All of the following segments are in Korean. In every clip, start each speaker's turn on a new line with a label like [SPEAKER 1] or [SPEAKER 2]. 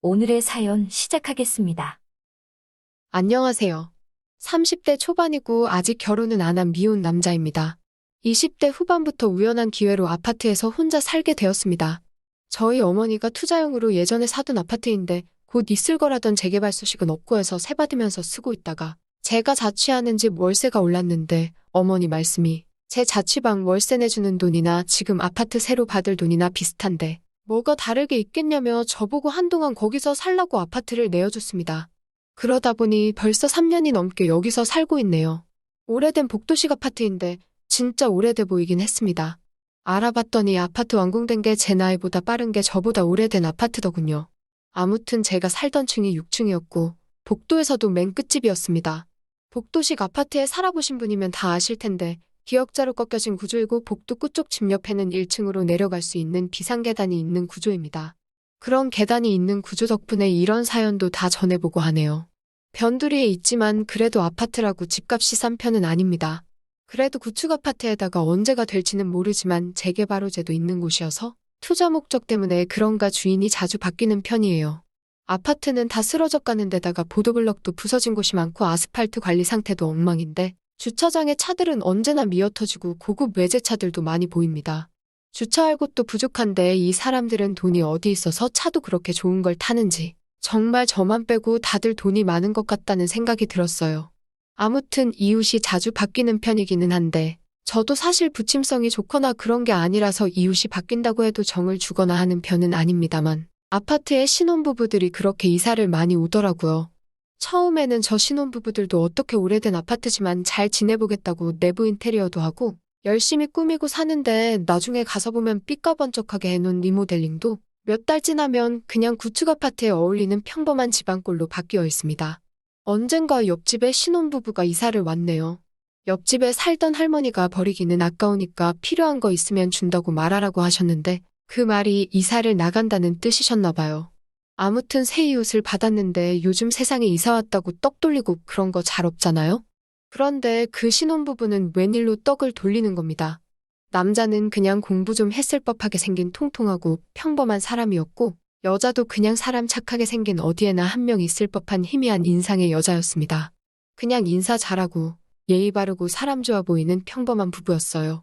[SPEAKER 1] 오늘의 사연 시작하겠습니다.
[SPEAKER 2] 안녕하세요. 30대 초반이고 아직 결혼은 안 한 미혼 남자입니다. 20대 후반부터 우연한 기회로 아파트에서 혼자 살게 되었습니다. 저희 어머니가 투자용으로 예전에 사둔 아파트인데 곧 있을 거라던 재개발 소식은 없고 해서 세받으면서 쓰고 있다가 제가 자취하는 집 월세가 올랐는데 어머니 말씀이 제 자취방 월세 내주는 돈이나 지금 아파트 새로 받을 돈이나 비슷한데 뭐가 다르게 있겠냐며 저보고 한동안 거기서 살라고 아파트를 내어줬습니다. 그러다 보니 벌써 3년이 넘게 여기서 살고 있네요. 오래된 복도식 아파트인데 진짜 오래돼 보이긴 했습니다. 알아봤더니 아파트 완공된 게 제 나이보다 빠른 게 저보다 오래된 아파트더군요. 아무튼 제가 살던 층이 6층이었고 복도에서도 맨 끝집이었습니다. 복도식 아파트에 살아보신 분이면 다 아실 텐데 기역자로 꺾여진 구조이고 복도 끝쪽 집 옆에는 1층으로 내려갈 수 있는 비상계단이 있는 구조입니다. 그런 계단이 있는 구조 덕분에 이런 사연도 다 전해보고 하네요. 변두리에 있지만 그래도 아파트라고 집값이 싼 편은 아닙니다. 그래도 구축 아파트에다가 언제가 될지는 모르지만 재개발 호재도 있는 곳이어서 투자 목적 때문에 그런가 주인이 자주 바뀌는 편이에요. 아파트는 다 쓰러져 가는 데다가 보도블럭도 부서진 곳이 많고 아스팔트 관리 상태도 엉망인데 주차장에 차들은 언제나 미어터지고 고급 외제차들도 많이 보입니다. 주차할 곳도 부족한데 이 사람들은 돈이 어디 있어서 차도 그렇게 좋은 걸 타는지 정말 저만 빼고 다들 돈이 많은 것 같다는 생각이 들었어요. 아무튼 이웃이 자주 바뀌는 편이기는 한데 저도 사실 부침성이 좋거나 그런 게 아니라서 이웃이 바뀐다고 해도 정을 주거나 하는 편은 아닙니다만 아파트에 신혼부부들이 그렇게 이사를 많이 오더라고요. 처음에는 저 신혼부부들도 어떻게 오래된 아파트지만 잘 지내보겠다고 내부 인테리어도 하고 열심히 꾸미고 사는데 나중에 가서 보면 삐까번쩍하게 해놓은 리모델링도 몇 달 지나면 그냥 구축 아파트에 어울리는 평범한 집안꼴로 바뀌어 있습니다. 언젠가 옆집에 신혼부부가 이사를 왔네요. 옆집에 살던 할머니가 버리기는 아까우니까 필요한 거 있으면 준다고 말하라고 하셨는데 그 말이 이사를 나간다는 뜻이셨나 봐요. 아무튼 새 이웃을 받았는데 요즘 세상에 이사 왔다고 떡 돌리고 그런 거 잘 없잖아요? 그런데 그 신혼부부는 웬일로 떡을 돌리는 겁니다. 남자는 그냥 공부 좀 했을 법하게 생긴 통통하고 평범한 사람이었고 여자도 그냥 사람 착하게 생긴 어디에나 한 명 있을 법한 희미한 인상의 여자였습니다. 그냥 인사 잘하고 예의 바르고 사람 좋아 보이는 평범한 부부였어요.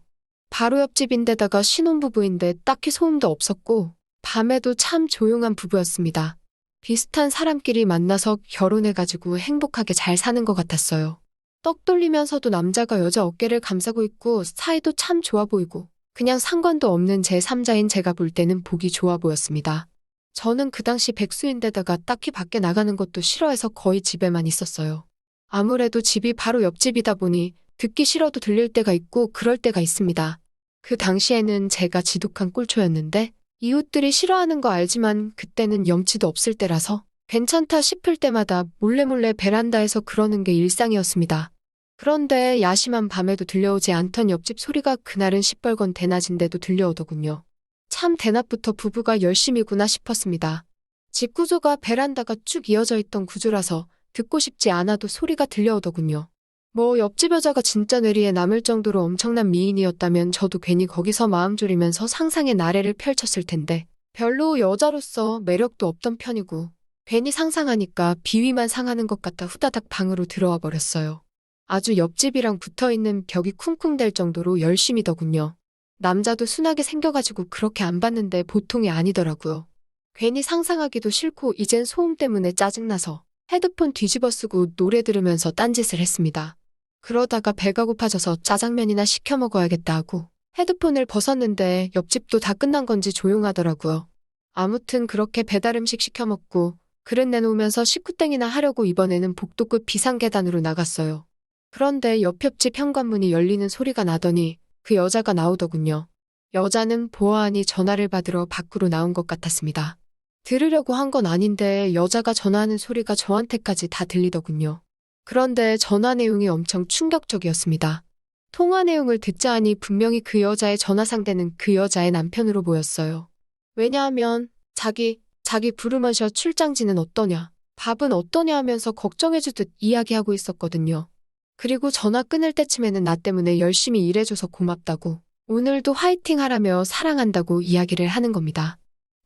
[SPEAKER 2] 바로 옆집인데다가 신혼부부인데 딱히 소음도 없었고 밤에도 참 조용한 부부였습니다. 비슷한 사람끼리 만나서 결혼해가지고 행복하게 잘 사는 것 같았어요. 떡 돌리면서도 남자가 여자 어깨를 감싸고 있고 사이도 참 좋아 보이고 그냥 상관도 없는 제3자인 제가 볼 때는 보기 좋아 보였습니다. 저는 그 당시 백수인데다가 딱히 밖에 나가는 것도 싫어해서 거의 집에만 있었어요. 아무래도 집이 바로 옆집이다 보니 듣기 싫어도 들릴 때가 있고 그럴 때가 있습니다. 그 당시에는 제가 지독한 꼴초였는데 이웃들이 싫어하는 거 알지만 그때는 염치도 없을 때라서 괜찮다 싶을 때마다 몰래몰래 베란다에서 그러는 게 일상이었습니다. 그런데 야심한 밤에도 들려오지 않던 옆집 소리가 그날은 시뻘건 대낮인데도 들려오더군요. 참 대낮부터 부부가 열심이구나 싶었습니다. 집 구조가 베란다가 쭉 이어져 있던 구조라서 듣고 싶지 않아도 소리가 들려오더군요. 뭐 옆집 여자가 진짜 뇌리에 남을 정도로 엄청난 미인이었다면 저도 괜히 거기서 마음 졸이면서 상상의 나래를 펼쳤을 텐데 별로 여자로서 매력도 없던 편이고 괜히 상상하니까 비위만 상하는 것 같아 후다닥 방으로 들어와 버렸어요. 아주 옆집이랑 붙어있는 벽이 쿵쿵댈 정도로 열심이더군요. 남자도 순하게 생겨가지고 그렇게 안 봤는데 보통이 아니더라고요. 괜히 상상하기도 싫고 이젠 소음 때문에 짜증나서 헤드폰 뒤집어 쓰고 노래 들으면서 딴짓을 했습니다. 그러다가 배가 고파져서 짜장면이나 시켜 먹어야겠다 하고 헤드폰을 벗었는데 옆집도 다 끝난 건지 조용하더라고요. 아무튼 그렇게 배달 음식 시켜 먹고 그릇 내놓으면서 식구땡이나 하려고 이번에는 복도 끝 비상계단으로 나갔어요. 그런데 옆집 현관문이 열리는 소리가 나더니 그 여자가 나오더군요. 여자는 보아하니 전화를 받으러 밖으로 나온 것 같았습니다. 들으려고 한 건 아닌데 여자가 전화하는 소리가 저한테까지 다 들리더군요. 그런데 전화 내용이 엄청 충격적이었습니다. 통화 내용을 듣자 하니 분명히 그 여자의 전화 상대는 그 여자의 남편으로 보였어요. 왜냐하면 자기 부르면서 출장지는 어떠냐, 밥은 어떠냐 하면서 걱정해주듯 이야기하고 있었거든요. 그리고 전화 끊을 때쯤에는 나 때문에 열심히 일해줘서 고맙다고 오늘도 화이팅 하라며 사랑한다고 이야기를 하는 겁니다.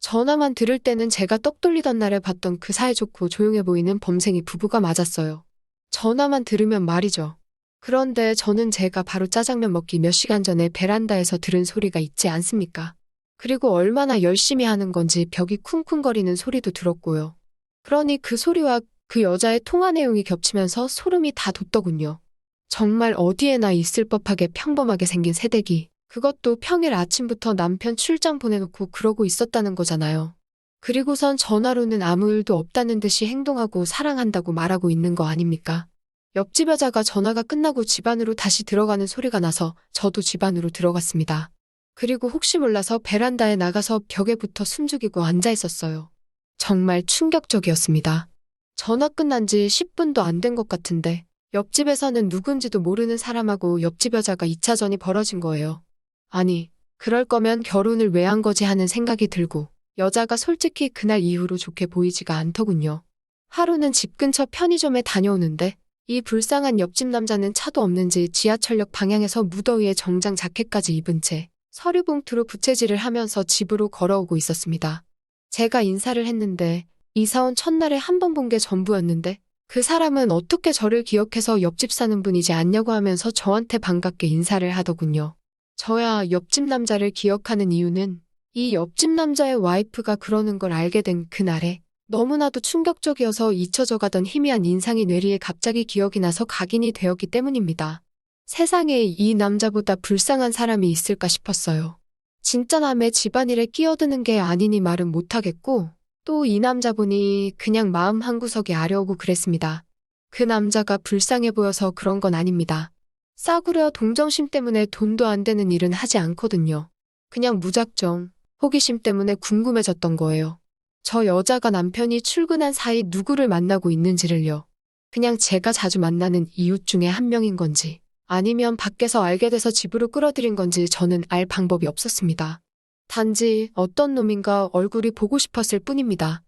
[SPEAKER 2] 전화만 들을 때는 제가 떡 돌리던 날에 봤던 그 사이좋고 조용해 보이는 범생이 부부가 맞았어요. 전화만 들으면 말이죠. 그런데 저는 제가 바로 짜장면 먹기 몇 시간 전에 베란다에서 들은 소리가 있지 않습니까? 그리고 얼마나 열심히 하는 건지 벽이 쿵쿵거리는 소리도 들었고요. 그러니 그 소리와 그 여자의 통화 내용이 겹치면서 소름이 다 돋더군요. 정말 어디에나 있을 법하게 평범하게 생긴 새댁이 그것도 평일 아침부터 남편 출장 보내놓고 그러고 있었다는 거잖아요. 그리고선 전화로는 아무 일도 없다는 듯이 행동하고 사랑한다고 말하고 있는 거 아닙니까? 옆집 여자가 전화가 끝나고 집 안으로 다시 들어가는 소리가 나서 저도 집 안으로 들어갔습니다. 그리고 혹시 몰라서 베란다에 나가서 벽에 붙어 숨죽이고 앉아 있었어요. 정말 충격적이었습니다. 전화 끝난 지 10분도 안 된 것 같은데 옆집에서는 누군지도 모르는 사람하고 옆집 여자가 2차전이 벌어진 거예요. 아니, 그럴 거면 결혼을 왜 한 거지 하는 생각이 들고 여자가 솔직히 그날 이후로 좋게 보이지가 않더군요. 하루는 집 근처 편의점에 다녀오는데 이 불쌍한 옆집 남자는 차도 없는지 지하철역 방향에서 무더위에 정장 자켓까지 입은 채 서류 봉투로 부채질을 하면서 집으로 걸어오고 있었습니다. 제가 인사를 했는데 이사 온 첫날에 한 번 본 게 전부였는데 그 사람은 어떻게 저를 기억해서 옆집 사는 분이지 않냐고 하면서 저한테 반갑게 인사를 하더군요. 저야 옆집 남자를 기억하는 이유는 이 옆집 남자의 와이프가 그러는 걸 알게 된 그날에 너무나도 충격적이어서 잊혀져 가던 희미한 인상이 뇌리에 갑자기 기억이 나서 각인이 되었기 때문입니다. 세상에 이 남자보다 불쌍한 사람이 있을까 싶었어요. 진짜 남의 집안일에 끼어드는 게 아니니 말은 못하겠고 또 이 남자분이 그냥 마음 한구석이 아려오고 그랬습니다. 그 남자가 불쌍해 보여서 그런 건 아닙니다. 싸구려 동정심 때문에 돈도 안 되는 일은 하지 않거든요. 그냥 무작정 호기심 때문에 궁금해졌던 거예요. 저 여자가 남편이 출근한 사이 누구를 만나고 있는지를요. 그냥 제가 자주 만나는 이웃 중에 한 명인 건지 아니면 밖에서 알게 돼서 집으로 끌어들인 건지 저는 알 방법이 없었습니다. 단지 어떤 놈인가 얼굴이 보고 싶었을 뿐입니다.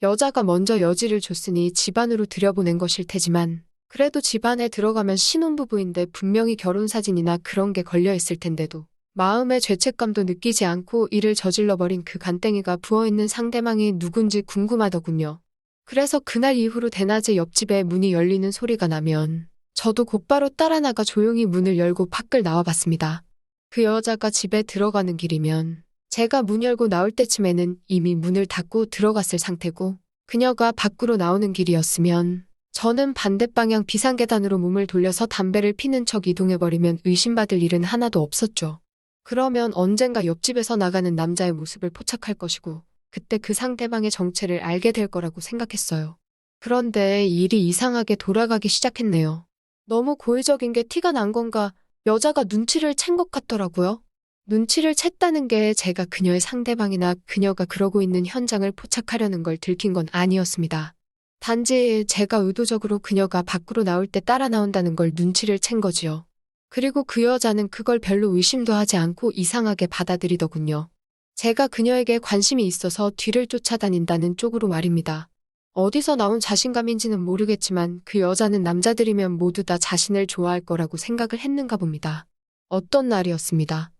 [SPEAKER 2] 여자가 먼저 여지를 줬으니 집 안으로 들여보낸 것일 테지만 그래도 집 안에 들어가면 신혼부부인데 분명히 결혼사진이나 그런 게 걸려있을 텐데도 마음의 죄책감도 느끼지 않고 일을 저질러버린 그 간땡이가 부어있는 상대방이 누군지 궁금하더군요. 그래서 그날 이후로 대낮에 옆집에 문이 열리는 소리가 나면 저도 곧바로 따라 나가 조용히 문을 열고 밖을 나와봤습니다. 그 여자가 집에 들어가는 길이면 제가 문 열고 나올 때쯤에는 이미 문을 닫고 들어갔을 상태고 그녀가 밖으로 나오는 길이었으면 저는 반대방향 비상계단으로 몸을 돌려서 담배를 피는 척 이동해버리면 의심받을 일은 하나도 없었죠. 그러면 언젠가 옆집에서 나가는 남자의 모습을 포착할 것이고 그때 그 상대방의 정체를 알게 될 거라고 생각했어요. 그런데 일이 이상하게 돌아가기 시작했네요. 너무 고의적인 게 티가 난 건가 여자가 눈치를 챈 것 같더라고요. 눈치를 챘다는 게 제가 그녀의 상대방이나 그녀가 그러고 있는 현장을 포착하려는 걸 들킨 건 아니었습니다. 단지 제가 의도적으로 그녀가 밖으로 나올 때 따라 나온다는 걸 눈치를 챈 거지요. 그리고 그 여자는 그걸 별로 의심도 하지 않고 이상하게 받아들이더군요. 제가 그녀에게 관심이 있어서 뒤를 쫓아다닌다는 쪽으로 말입니다. 어디서 나온 자신감인지는 모르겠지만 그 여자는 남자들이면 모두 다 자신을 좋아할 거라고 생각을 했는가 봅니다. 어떤 날이었습니다.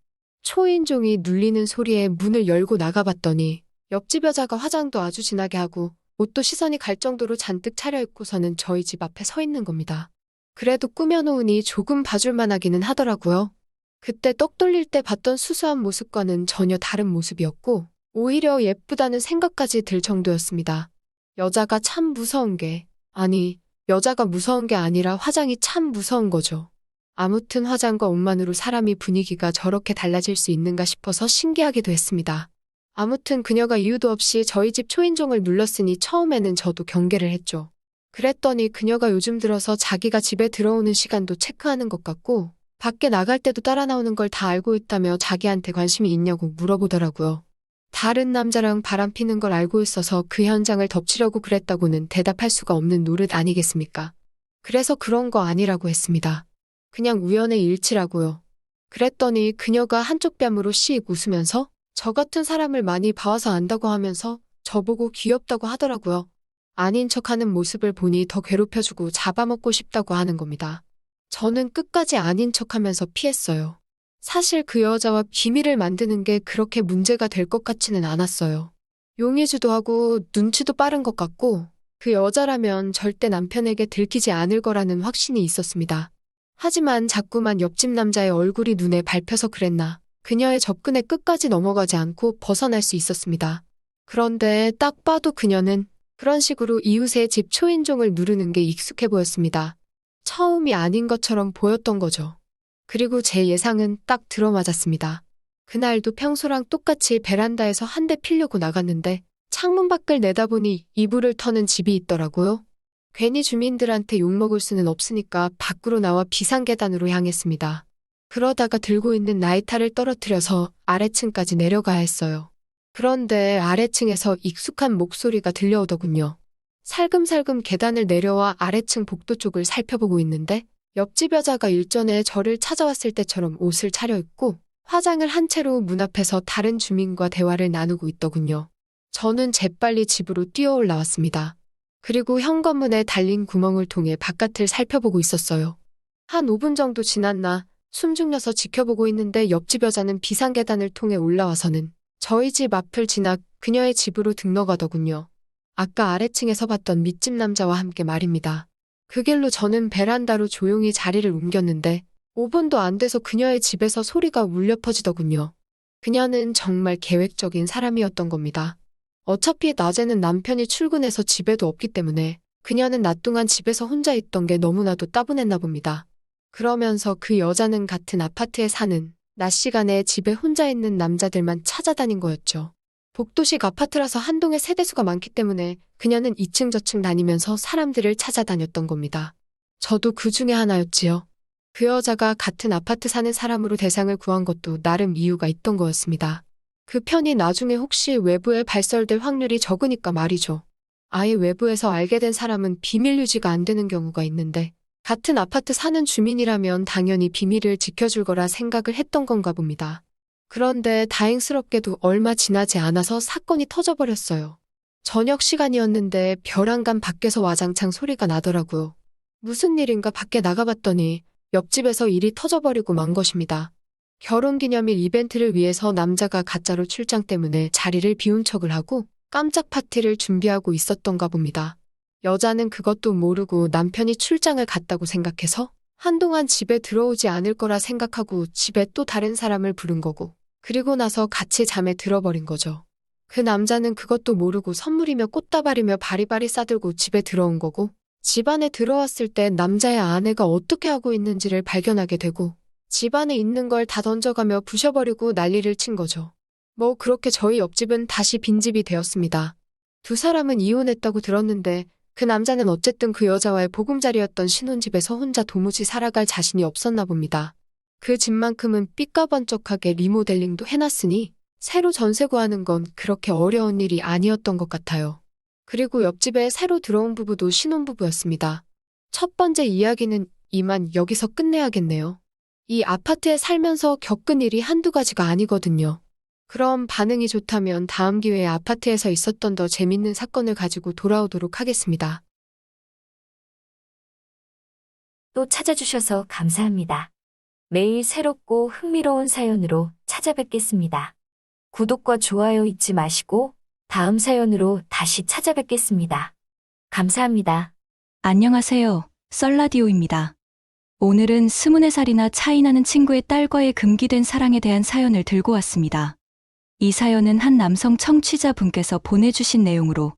[SPEAKER 2] 초인종이 눌리는 소리에 문을 열고 나가봤더니 옆집 여자가 화장도 아주 진하게 하고 옷도 시선이 갈 정도로 잔뜩 차려입고서는 저희 집 앞에 서 있는 겁니다. 그래도 꾸며놓으니 조금 봐줄만 하기는 하더라고요. 그때 떡 돌릴 때 봤던 수수한 모습과는 전혀 다른 모습이었고 오히려 예쁘다는 생각까지 들 정도였습니다. 여자가 참 무서운 게, 아니, 여자가 무서운 게 아니라 화장이 참 무서운 거죠. 아무튼 화장과 옷만으로 사람이 분위기가 저렇게 달라질 수 있는가 싶어서 신기하기도 했습니다. 아무튼 그녀가 이유도 없이 저희 집 초인종을 눌렀으니 처음에는 저도 경계를 했죠. 그랬더니 그녀가 요즘 들어서 자기가 집에 들어오는 시간도 체크하는 것 같고 밖에 나갈 때도 따라 나오는 걸 다 알고 있다며 자기한테 관심이 있냐고 물어보더라고요. 다른 남자랑 바람 피는 걸 알고 있어서 그 현장을 덮치려고 그랬다고는 대답할 수가 없는 노릇 아니겠습니까? 그래서 그런 거 아니라고 했습니다. 그냥 우연의 일치라고요. 그랬더니 그녀가 한쪽 뺨으로 씩 웃으면서 저 같은 사람을 많이 봐와서 안다고 하면서 저보고 귀엽다고 하더라고요. 아닌 척하는 모습을 보니 더 괴롭혀주고 잡아먹고 싶다고 하는 겁니다. 저는 끝까지 아닌 척하면서 피했어요. 사실 그 여자와 비밀을 만드는 게 그렇게 문제가 될 것 같지는 않았어요. 용의주도 하고 눈치도 빠른 것 같고 그 여자라면 절대 남편에게 들키지 않을 거라는 확신이 있었습니다. 하지만 자꾸만 옆집 남자의 얼굴이 눈에 밟혀서 그랬나 그녀의 접근에 끝까지 넘어가지 않고 벗어날 수 있었습니다. 그런데 딱 봐도 그녀는 그런 식으로 이웃의 집 초인종을 누르는 게 익숙해 보였습니다. 처음이 아닌 것처럼 보였던 거죠. 그리고 제 예상은 딱 들어맞았습니다. 그날도 평소랑 똑같이 베란다에서 한 대 피려고 나갔는데 창문 밖을 내다보니 이불을 터는 집이 있더라고요. 괜히 주민들한테 욕먹을 수는 없으니까 밖으로 나와 비상계단으로 향했습니다. 그러다가 들고 있는 라이터를 떨어뜨려서 아래층까지 내려가야 했어요. 그런데 아래층에서 익숙한 목소리가 들려오더군요. 살금살금 계단을 내려와 아래층 복도 쪽을 살펴보고 있는데 옆집 여자가 일전에 저를 찾아왔을 때처럼 옷을 차려입고 화장을 한 채로 문 앞에서 다른 주민과 대화를 나누고 있더군요. 저는 재빨리 집으로 뛰어 올라왔습니다. 그리고 현관문에 달린 구멍을 통해 바깥을 살펴보고 있었어요. 한 5분 정도 지났나 숨 죽여서 지켜보고 있는데 옆집 여자는 비상계단을 통해 올라와서는 저희 집 앞을 지나 그녀의 집으로 등록하더군요. 아까 아래층에서 봤던 밑집 남자와 함께 말입니다. 그 길로 저는 베란다로 조용히 자리를 옮겼는데 5분도 안 돼서 그녀의 집에서 소리가 울려 퍼지더군요. 그녀는 정말 계획적인 사람이었던 겁니다. 어차피 낮에는 남편이 출근해서 집에도 없기 때문에 그녀는 낮 동안 집에서 혼자 있던 게 너무나도 따분했나 봅니다. 그러면서 그 여자는 같은 아파트에 사는 낮 시간에 집에 혼자 있는 남자들만 찾아다닌 거였죠. 복도식 아파트라서 한 동에 세대수가 많기 때문에 그녀는 이층 저층 다니면서 사람들을 찾아다녔던 겁니다. 저도 그 중에 하나였지요. 그 여자가 같은 아파트 사는 사람으로 대상을 구한 것도 나름 이유가 있던 거였습니다. 그 편이 나중에 혹시 외부에 발설될 확률이 적으니까 말이죠. 아예 외부에서 알게 된 사람은 비밀 유지가 안 되는 경우가 있는데 같은 아파트 사는 주민이라면 당연히 비밀을 지켜줄 거라 생각을 했던 건가 봅니다. 그런데 다행스럽게도 얼마 지나지 않아서 사건이 터져버렸어요. 저녁 시간이었는데 벼랑간 밖에서 와장창 소리가 나더라고요. 무슨 일인가 밖에 나가봤더니 옆집에서 일이 터져버리고 만 것입니다. 결혼기념일 이벤트를 위해서 남자가 가짜로 출장 때문에 자리를 비운 척을 하고 깜짝 파티를 준비하고 있었던가 봅니다. 여자는 그것도 모르고 남편이 출장을 갔다고 생각해서 한동안 집에 들어오지 않을 거라 생각하고 집에 또 다른 사람을 부른 거고 그리고 나서 같이 잠에 들어버린 거죠. 그 남자는 그것도 모르고 선물이며 꽃다발이며 바리바리 싸들고 집에 들어온 거고 집 안에 들어왔을 때 남자의 아내가 어떻게 하고 있는지를 발견하게 되고 집 안에 있는 걸 다 던져가며 부셔버리고 난리를 친 거죠. 뭐 그렇게 저희 옆집은 다시 빈집이 되었습니다. 두 사람은 이혼했다고 들었는데 그 남자는 어쨌든 그 여자와의 보금자리였던 신혼집에서 혼자 도무지 살아갈 자신이 없었나 봅니다. 그 집만큼은 삐까번쩍하게 리모델링도 해놨으니 새로 전세 구하는 건 그렇게 어려운 일이 아니었던 것 같아요. 그리고 옆집에 새로 들어온 부부도 신혼부부였습니다. 첫 번째 이야기는 이만 여기서 끝내야겠네요. 이 아파트에 살면서 겪은 일이 한두 가지가 아니거든요. 그럼 반응이 좋다면 다음 기회에 아파트에서 있었던 더 재밌는 사건을 가지고 돌아오도록 하겠습니다.
[SPEAKER 1] 또 찾아주셔서 감사합니다. 매일 새롭고 흥미로운 사연으로 찾아뵙겠습니다. 구독과 좋아요 잊지 마시고 다음 사연으로 다시 찾아뵙겠습니다. 감사합니다.
[SPEAKER 3] 안녕하세요. 썰라디오입니다. 오늘은 24살이나 차이 나는 친구의 딸과의 금기된 사랑에 대한 사연을 들고 왔습니다. 이 사연은 한 남성 청취자분께서 보내주신 내용으로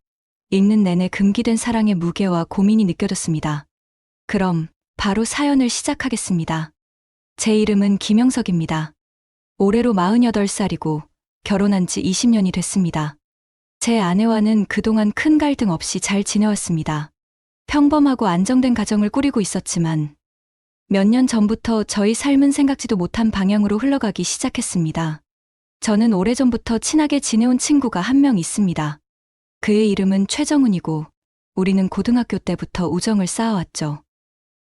[SPEAKER 3] 읽는 내내 금기된 사랑의 무게와 고민이 느껴졌습니다. 그럼 바로 사연을 시작하겠습니다. 제 이름은 김영석입니다. 올해로 48살이고 결혼한 지 20년이 됐습니다. 제 아내와는 그동안 큰 갈등 없이 잘 지내왔습니다. 평범하고 안정된 가정을 꾸리고 있었지만 몇 년 전부터 저희 삶은 생각지도 못한 방향으로 흘러가기 시작했습니다. 저는 오래전부터 친하게 지내온 친구가 한 명 있습니다. 그의 이름은 최정훈이고 우리는 고등학교 때부터 우정을 쌓아왔죠.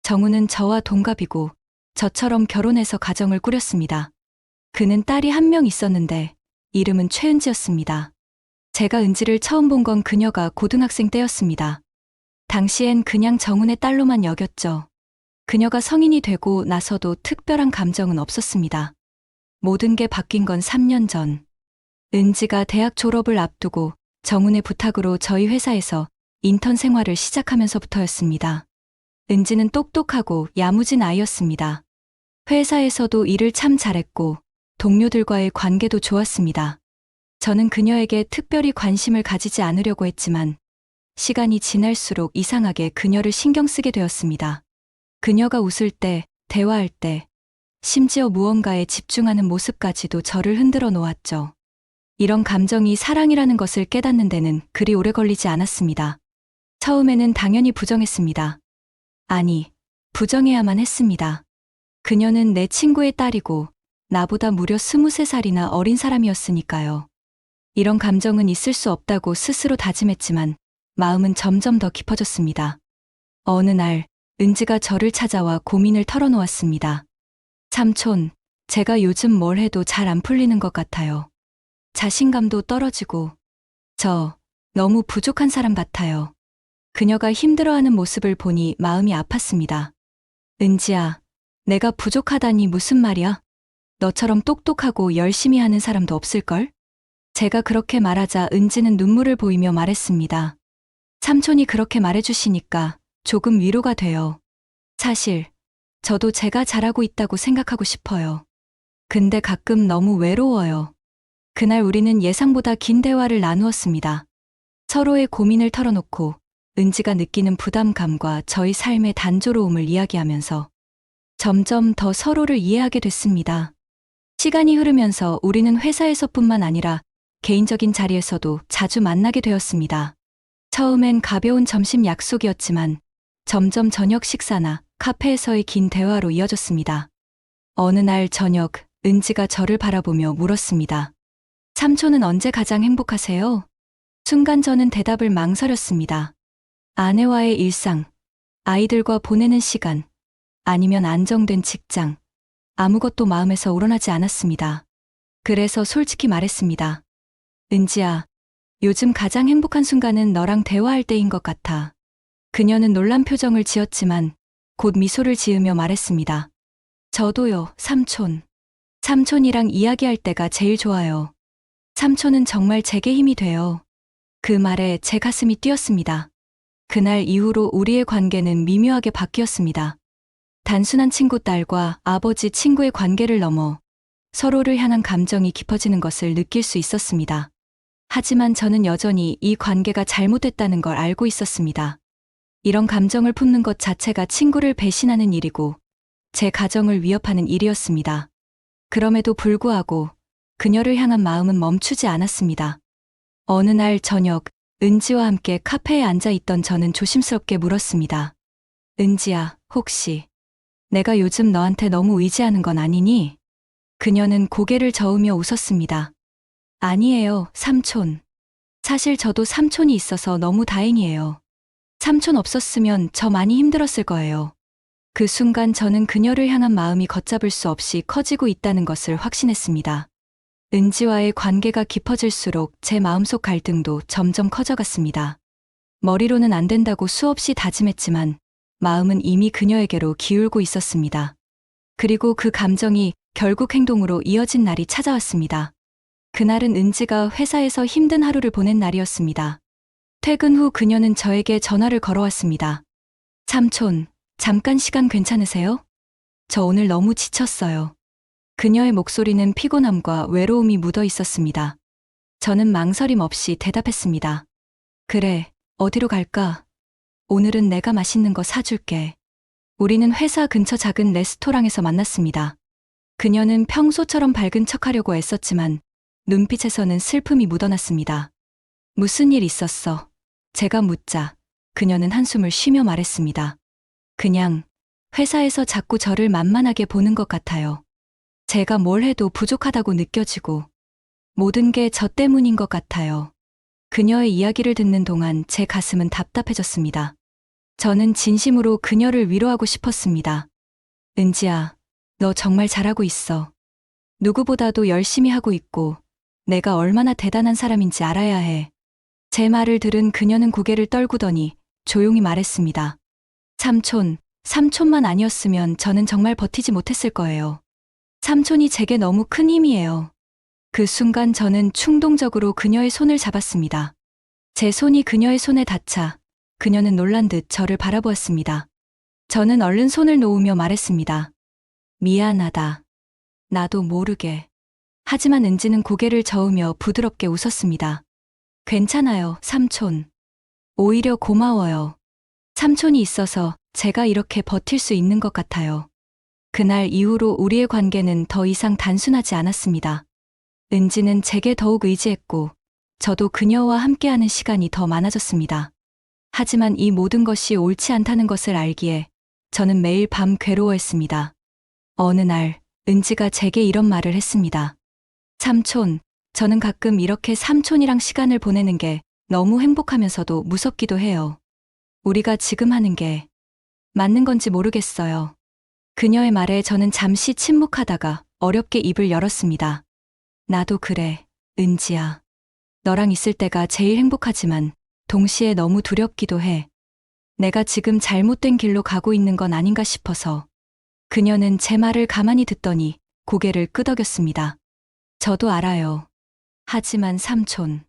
[SPEAKER 3] 정훈은 저와 동갑이고 저처럼 결혼해서 가정을 꾸렸습니다. 그는 딸이 한 명 있었는데 이름은 최은지였습니다. 제가 은지를 처음 본 건 그녀가 고등학생 때였습니다. 당시엔 그냥 정훈의 딸로만 여겼죠. 그녀가 성인이 되고 나서도 특별한 감정은 없었습니다. 모든 게 바뀐 건 3년 전. 은지가 대학 졸업을 앞두고 정훈의 부탁으로 저희 회사에서 인턴 생활을 시작하면서부터였습니다. 은지는 똑똑하고 야무진 아이였습니다. 회사에서도 일을 참 잘했고 동료들과의 관계도 좋았습니다. 저는 그녀에게 특별히 관심을 가지지 않으려고 했지만 시간이 지날수록 이상하게 그녀를 신경 쓰게 되었습니다. 그녀가 웃을 때, 대화할 때, 심지어 무언가에 집중하는 모습까지도 저를 흔들어 놓았죠. 이런 감정이 사랑이라는 것을 깨닫는 데는 그리 오래 걸리지 않았습니다. 처음에는 당연히 부정했습니다. 아니, 부정해야만 했습니다. 그녀는 내 친구의 딸이고 나보다 무려 23살이나 어린 사람이었으니까요. 이런 감정은 있을 수 없다고 스스로 다짐했지만 마음은 점점 더 깊어졌습니다. 어느 날 은지가 저를 찾아와 고민을 털어놓았습니다. 삼촌, 제가 요즘 뭘 해도 잘 안 풀리는 것 같아요. 자신감도 떨어지고 저 너무 부족한 사람 같아요. 그녀가 힘들어하는 모습을 보니 마음이 아팠습니다. 은지야, 내가 부족하다니 무슨 말이야? 너처럼 똑똑하고 열심히 하는 사람도 없을걸? 제가 그렇게 말하자 은지는 눈물을 보이며 말했습니다. 삼촌이 그렇게 말해주시니까 조금 위로가 돼요. 사실 저도 제가 잘하고 있다고 생각하고 싶어요. 근데 가끔 너무 외로워요. 그날 우리는 예상보다 긴 대화를 나누었습니다. 서로의 고민을 털어놓고 은지가 느끼는 부담감과 저희 삶의 단조로움을 이야기하면서 점점 더 서로를 이해하게 됐습니다. 시간이 흐르면서 우리는 회사에서뿐만 아니라 개인적인 자리에서도 자주 만나게 되었습니다. 처음엔 가벼운 점심 약속이었지만 점점 저녁 식사나 카페에서의 긴 대화로 이어졌습니다. 어느 날 저녁, 은지가 저를 바라보며 물었습니다. 삼촌은 언제 가장 행복하세요? 순간 저는 대답을 망설였습니다. 아내와의 일상, 아이들과 보내는 시간, 아니면 안정된 직장, 아무것도 마음에서 우러나지 않았습니다. 그래서 솔직히 말했습니다. 은지야, 요즘 가장 행복한 순간은 너랑 대화할 때인 것 같아. 그녀는 놀란 표정을 지었지만 곧 미소를 지으며 말했습니다. 저도요, 삼촌. 삼촌이랑 이야기할 때가 제일 좋아요. 삼촌은 정말 제게 힘이 돼요. 그 말에 제 가슴이 뛰었습니다. 그날 이후로 우리의 관계는 미묘하게 바뀌었습니다. 단순한 친구 딸과 아버지 친구의 관계를 넘어 서로를 향한 감정이 깊어지는 것을 느낄 수 있었습니다. 하지만 저는 여전히 이 관계가 잘못됐다는 걸 알고 있었습니다. 이런 감정을 품는 것 자체가 친구를 배신하는 일이고 제 가정을 위협하는 일이었습니다. 그럼에도 불구하고 그녀를 향한 마음은 멈추지 않았습니다. 어느 날 저녁, 은지와 함께 카페에 앉아 있던 저는 조심스럽게 물었습니다. 은지야, 혹시 내가 요즘 너한테 너무 의지하는 건 아니니? 그녀는 고개를 저으며 웃었습니다. 아니에요, 삼촌. 사실 저도 삼촌이 있어서 너무 다행이에요. 삼촌 없었으면 저 많이 힘들었을 거예요. 그 순간 저는 그녀를 향한 마음이 걷잡을 수 없이 커지고 있다는 것을 확신했습니다. 은지와의 관계가 깊어질수록 제 마음속 갈등도 점점 커져갔습니다. 머리로는 안 된다고 수없이 다짐했지만 마음은 이미 그녀에게로 기울고 있었습니다. 그리고 그 감정이 결국 행동으로 이어진 날이 찾아왔습니다. 그날은 은지가 회사에서 힘든 하루를 보낸 날이었습니다. 퇴근 후 그녀는 저에게 전화를 걸어왔습니다. 삼촌, 잠깐 시간 괜찮으세요? 저 오늘 너무 지쳤어요. 그녀의 목소리는 피곤함과 외로움이 묻어 있었습니다. 저는 망설임 없이 대답했습니다. 그래, 어디로 갈까? 오늘은 내가 맛있는 거 사줄게. 우리는 회사 근처 작은 레스토랑에서 만났습니다. 그녀는 평소처럼 밝은 척하려고 애썼지만 눈빛에서는 슬픔이 묻어났습니다. 무슨 일 있었어? 제가 묻자 그녀는 한숨을 쉬며 말했습니다. 그냥 회사에서 자꾸 저를 만만하게 보는 것 같아요. 제가 뭘 해도 부족하다고 느껴지고 모든 게 저 때문인 것 같아요. 그녀의 이야기를 듣는 동안 제 가슴은 답답해졌습니다. 저는 진심으로 그녀를 위로하고 싶었습니다. 은지야, 너 정말 잘하고 있어. 누구보다도 열심히 하고 있고 내가 얼마나 대단한 사람인지 알아야 해. 제 말을 들은 그녀는 고개를 떨구더니 조용히 말했습니다. 삼촌만 아니었으면 저는 정말 버티지 못했을 거예요. 삼촌이 제게 너무 큰 힘이에요. 그 순간 저는 충동적으로 그녀의 손을 잡았습니다. 제 손이 그녀의 손에 닿자 그녀는 놀란 듯 저를 바라보았습니다. 저는 얼른 손을 놓으며 말했습니다. 미안하다. 나도 모르게. 하지만 은지는 고개를 저으며 부드럽게 웃었습니다. 괜찮아요, 삼촌. 오히려 고마워요. 삼촌이 있어서 제가 이렇게 버틸 수 있는 것 같아요. 그날 이후로 우리의 관계는 더 이상 단순하지 않았습니다. 은지는 제게 더욱 의지했고, 저도 그녀와 함께하는 시간이 더 많아졌습니다. 하지만 이 모든 것이 옳지 않다는 것을 알기에 저는 매일 밤 괴로워했습니다. 어느 날, 은지가 제게 이런 말을 했습니다. 삼촌, 저는 가끔 이렇게 삼촌이랑 시간을 보내는 게 너무 행복하면서도 무섭기도 해요. 우리가 지금 하는 게 맞는 건지 모르겠어요. 그녀의 말에 저는 잠시 침묵하다가 어렵게 입을 열었습니다. 나도 그래, 은지야. 너랑 있을 때가 제일 행복하지만 동시에 너무 두렵기도 해. 내가 지금 잘못된 길로 가고 있는 건 아닌가 싶어서. 그녀는 제 말을 가만히 듣더니 고개를 끄덕였습니다. 저도 알아요. 하지만 삼촌.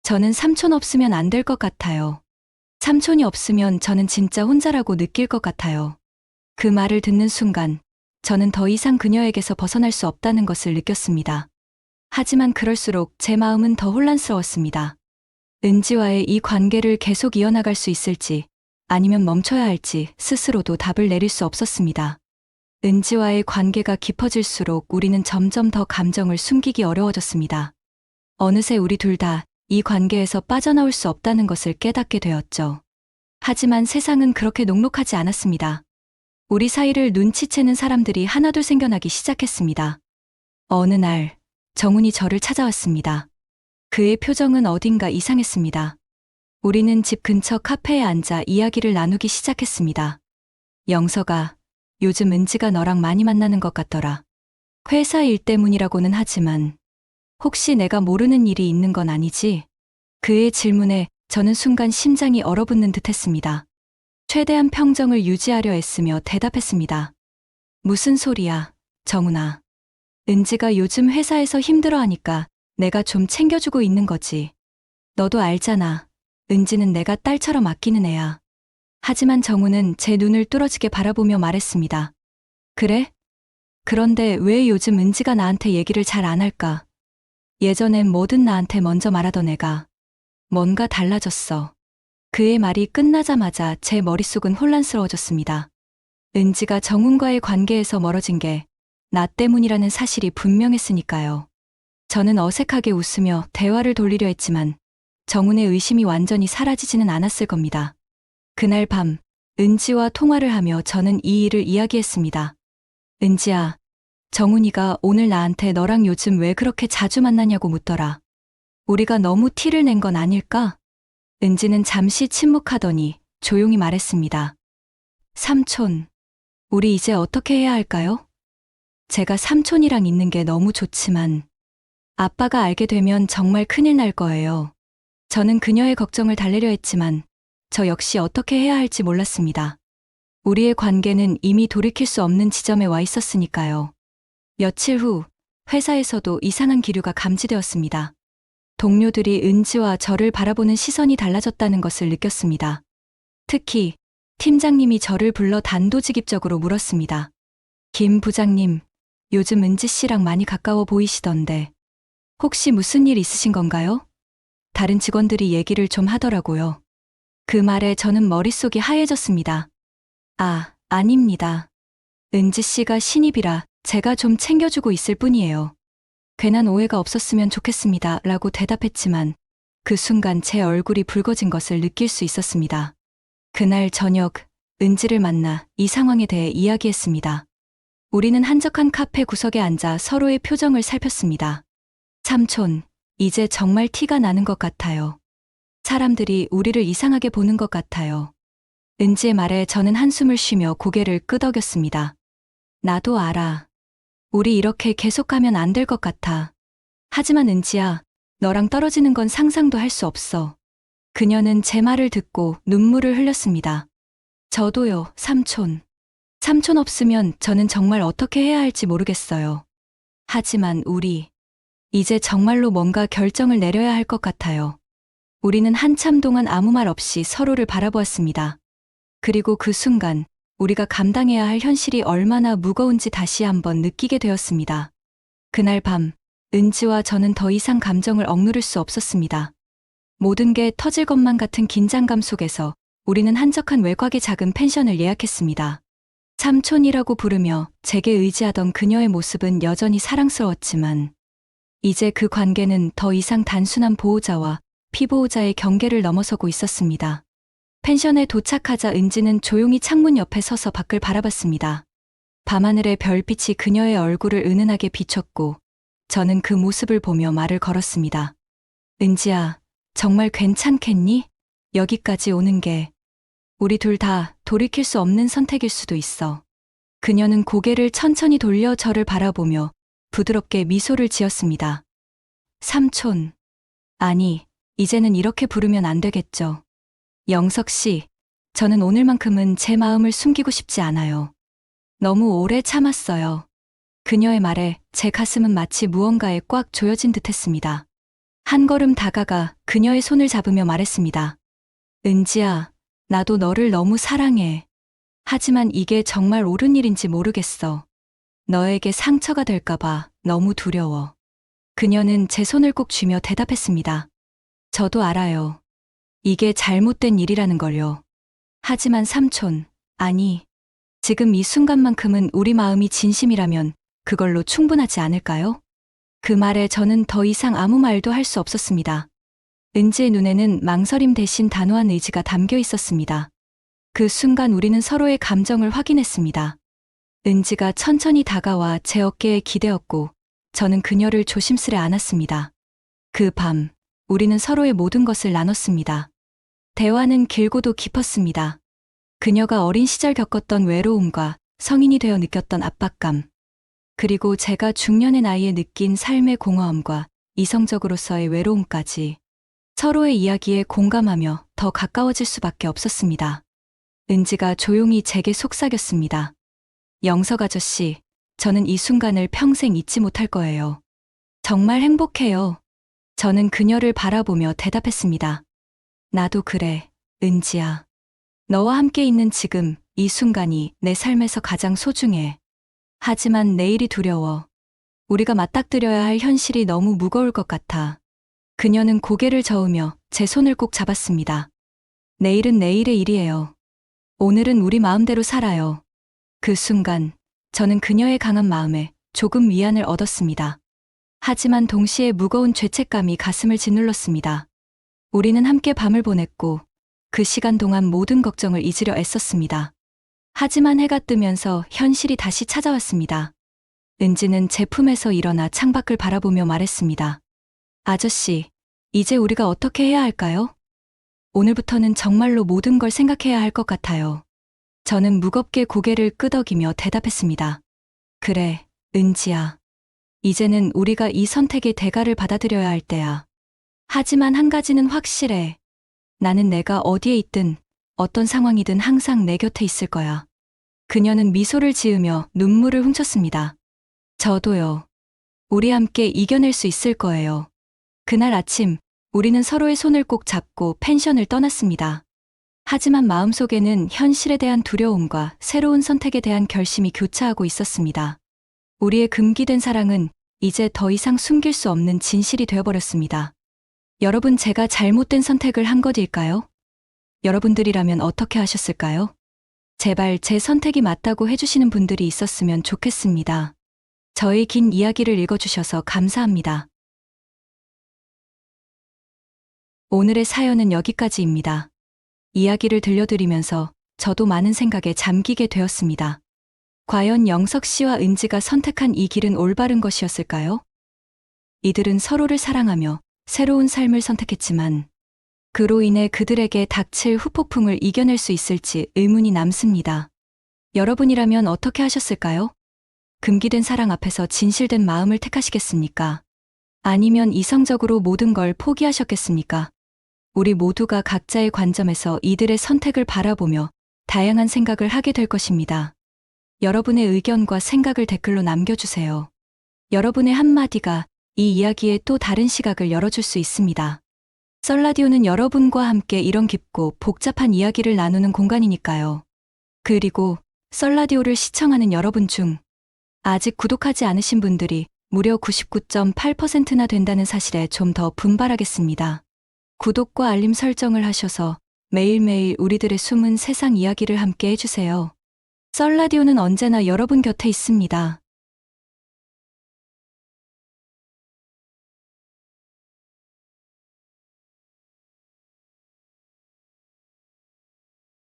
[SPEAKER 3] 저는 삼촌 없으면 안 될 것 같아요. 삼촌이 없으면 저는 진짜 혼자라고 느낄 것 같아요. 그 말을 듣는 순간 저는 더 이상 그녀에게서 벗어날 수 없다는 것을 느꼈습니다. 하지만 그럴수록 제 마음은 더 혼란스러웠습니다. 은지와의 이 관계를 계속 이어나갈 수 있을지 아니면 멈춰야 할지 스스로도 답을 내릴 수 없었습니다. 은지와의 관계가 깊어질수록 우리는 점점 더 감정을 숨기기 어려워졌습니다. 어느새 우리 둘 다 이 관계에서 빠져나올 수 없다는 것을 깨닫게 되었죠. 하지만 세상은 그렇게 녹록하지 않았습니다. 우리 사이를 눈치채는 사람들이 하나둘 생겨나기 시작했습니다. 어느 날, 정훈이 저를 찾아왔습니다. 그의 표정은 어딘가 이상했습니다. 우리는 집 근처 카페에 앉아 이야기를 나누기 시작했습니다. 영서가, 요즘 은지가 너랑 많이 만나는 것 같더라. 회사 일 때문이라고는 하지만 혹시 내가 모르는 일이 있는 건 아니지? 그의 질문에 저는 순간 심장이 얼어붙는 듯 했습니다. 최대한 평정을 유지하려 애쓰며 대답했습니다. 무슨 소리야, 정훈아. 은지가 요즘 회사에서 힘들어하니까 내가 좀 챙겨주고 있는 거지. 너도 알잖아. 은지는 내가 딸처럼 아끼는 애야. 하지만 정훈은 제 눈을 뚫어지게 바라보며 말했습니다. 그래? 그런데 왜 요즘 은지가 나한테 얘기를 잘 안 할까? 예전엔 뭐든 나한테 먼저 말하던 애가 뭔가 달라졌어. 그의 말이 끝나자마자 제 머릿속은 혼란스러워졌습니다. 은지가 정훈과의 관계에서 멀어진 게 나 때문이라는 사실이 분명했으니까요. 저는 어색하게 웃으며 대화를 돌리려 했지만 정훈의 의심이 완전히 사라지지는 않았을 겁니다. 그날 밤, 은지와 통화를 하며 저는 이 일을 이야기했습니다. 은지야, 정훈이가 오늘 나한테 너랑 요즘 왜 그렇게 자주 만나냐고 묻더라. 우리가 너무 티를 낸 건 아닐까? 은지는 잠시 침묵하더니 조용히 말했습니다. 삼촌, 우리 이제 어떻게 해야 할까요? 제가 삼촌이랑 있는 게 너무 좋지만 아빠가 알게 되면 정말 큰일 날 거예요. 저는 그녀의 걱정을 달래려 했지만 저 역시 어떻게 해야 할지 몰랐습니다. 우리의 관계는 이미 돌이킬 수 없는 지점에 와 있었으니까요. 며칠 후 회사에서도 이상한 기류가 감지되었습니다. 동료들이 은지와 저를 바라보는 시선이 달라졌다는 것을 느꼈습니다. 특히 팀장님이 저를 불러 단도직입적으로 물었습니다. 김 부장님, 요즘 은지 씨랑 많이 가까워 보이시던데 혹시 무슨 일 있으신 건가요? 다른 직원들이 얘기를 좀 하더라고요. 그 말에 저는 머릿속이 하얘졌습니다. 아, 아닙니다. 은지 씨가 신입이라 제가 좀 챙겨주고 있을 뿐이에요. 괜한 오해가 없었으면 좋겠습니다. 라고 대답했지만 그 순간 제 얼굴이 붉어진 것을 느낄 수 있었습니다. 그날 저녁, 은지를 만나 이 상황에 대해 이야기했습니다. 우리는 한적한 카페 구석에 앉아 서로의 표정을 살폈습니다. 삼촌, 이제 정말 티가 나는 것 같아요. 사람들이 우리를 이상하게 보는 것 같아요. 은지의 말에 저는 한숨을 쉬며 고개를 끄덕였습니다. 나도 알아. 우리 이렇게 계속가면 안 될 것 같아. 하지만 은지야, 너랑 떨어지는 건 상상도 할 수 없어. 그녀는 제 말을 듣고 눈물을 흘렸습니다. 저도요, 삼촌. 삼촌 없으면 저는 정말 어떻게 해야 할지 모르겠어요. 하지만 우리, 이제 정말로 뭔가 결정을 내려야 할 것 같아요. 우리는 한참 동안 아무 말 없이 서로를 바라보았습니다. 그리고 그 순간 우리가 감당해야 할 현실이 얼마나 무거운지 다시 한번 느끼게 되었습니다. 그날 밤, 은지와 저는 더 이상 감정을 억누를 수 없었습니다. 모든 게 터질 것만 같은 긴장감 속에서 우리는 한적한 외곽의 작은 펜션을 예약했습니다. 삼촌이라고 부르며 제게 의지하던 그녀의 모습은 여전히 사랑스러웠지만 이제 그 관계는 더 이상 단순한 보호자와 피보호자의 경계를 넘어서고 있었습니다. 펜션에 도착하자 은지는 조용히 창문 옆에 서서 밖을 바라봤습니다. 밤하늘의 별빛이 그녀의 얼굴을 은은하게 비췄고 저는 그 모습을 보며 말을 걸었습니다. 은지야, 정말 괜찮겠니? 여기까지 오는 게 우리 둘 다 돌이킬 수 없는 선택일 수도 있어. 그녀는 고개를 천천히 돌려 저를 바라보며 부드럽게 미소를 지었습니다. 삼촌. 아니, 이제는 이렇게 부르면 안 되겠죠. 영석 씨, 저는 오늘만큼은 제 마음을 숨기고 싶지 않아요. 너무 오래 참았어요. 그녀의 말에 제 가슴은 마치 무언가에 꽉 조여진 듯 했습니다. 한 걸음 다가가 그녀의 손을 잡으며 말했습니다. 은지야, 나도 너를 너무 사랑해. 하지만 이게 정말 옳은 일인지 모르겠어. 너에게 상처가 될까봐 너무 두려워. 그녀는 제 손을 꼭 쥐며 대답했습니다. 저도 알아요. 이게 잘못된 일이라는 걸요. 하지만 삼촌, 아니, 지금 이 순간만큼은 우리 마음이 진심이라면 그걸로 충분하지 않을까요? 그 말에 저는 더 이상 아무 말도 할 수 없었습니다. 은지의 눈에는 망설임 대신 단호한 의지가 담겨 있었습니다. 그 순간 우리는 서로의 감정을 확인했습니다. 은지가 천천히 다가와 제 어깨에 기대었고 저는 그녀를 조심스레 안았습니다. 그 밤, 우리는 서로의 모든 것을 나눴습니다. 대화는 길고도 깊었습니다. 그녀가 어린 시절 겪었던 외로움과 성인이 되어 느꼈던 압박감, 그리고 제가 중년의 나이에 느낀 삶의 공허함과 이성적으로서의 외로움까지 서로의 이야기에 공감하며 더 가까워질 수밖에 없었습니다. 은지가 조용히 제게 속삭였습니다. 영석 아저씨, 저는 이 순간을 평생 잊지 못할 거예요. 정말 행복해요. 저는 그녀를 바라보며 대답했습니다. 나도 그래, 은지야. 너와 함께 있는 지금, 이 순간이 내 삶에서 가장 소중해. 하지만 내일이 두려워. 우리가 맞닥뜨려야 할 현실이 너무 무거울 것 같아. 그녀는 고개를 저으며 제 손을 꼭 잡았습니다. 내일은 내일의 일이에요. 오늘은 우리 마음대로 살아요. 그 순간, 저는 그녀의 강한 마음에 조금 위안을 얻었습니다. 하지만 동시에 무거운 죄책감이 가슴을 짓눌렀습니다. 우리는 함께 밤을 보냈고, 그 시간 동안 모든 걱정을 잊으려 애썼습니다. 하지만 해가 뜨면서 현실이 다시 찾아왔습니다. 은지는 제 품에서 일어나 창밖을 바라보며 말했습니다. 아저씨, 이제 우리가 어떻게 해야 할까요? 오늘부터는 정말로 모든 걸 생각해야 할 것 같아요. 저는 무겁게 고개를 끄덕이며 대답했습니다. 그래, 은지야. 이제는 우리가 이 선택의 대가를 받아들여야 할 때야. 하지만 한 가지는 확실해. 나는 내가 어디에 있든 어떤 상황이든 항상 내 곁에 있을 거야. 그녀는 미소를 지으며 눈물을 훔쳤습니다. 저도요. 우리 함께 이겨낼 수 있을 거예요. 그날 아침, 우리는 서로의 손을 꼭 잡고 펜션을 떠났습니다. 하지만 마음속에는 현실에 대한 두려움과 새로운 선택에 대한 결심이 교차하고 있었습니다. 우리의 금기된 사랑은 이제 더 이상 숨길 수 없는 진실이 되어버렸습니다. 여러분, 제가 잘못된 선택을 한 것일까요? 여러분들이라면 어떻게 하셨을까요? 제발 제 선택이 맞다고 해주시는 분들이 있었으면 좋겠습니다. 저의 긴 이야기를 읽어주셔서 감사합니다. 오늘의 사연은 여기까지입니다. 이야기를 들려드리면서 저도 많은 생각에 잠기게 되었습니다. 과연 영석 씨와 은지가 선택한 이 길은 올바른 것이었을까요? 이들은 서로를 사랑하며 새로운 삶을 선택했지만 그로 인해 그들에게 닥칠 후폭풍을 이겨낼 수 있을지 의문이 남습니다. 여러분이라면 어떻게 하셨을까요? 금기된 사랑 앞에서 진실된 마음을 택하시겠습니까? 아니면 이성적으로 모든 걸 포기하셨겠습니까? 우리 모두가 각자의 관점에서 이들의 선택을 바라보며 다양한 생각을 하게 될 것입니다. 여러분의 의견과 생각을 댓글로 남겨주세요. 여러분의 한마디가 이 이야기에 또 다른 시각을 열어줄 수 있습니다. 썰라디오는 여러분과 함께 이런 깊고 복잡한 이야기를 나누는 공간이니까요. 그리고 썰라디오를 시청하는 여러분 중 아직 구독하지 않으신 분들이 무려 99.8%나 된다는 사실에 좀 더 분발하겠습니다. 구독과 알림 설정을 하셔서 매일매일 우리들의 숨은 세상 이야기를 함께 해주세요. 썰라디오는 언제나 여러분 곁에 있습니다.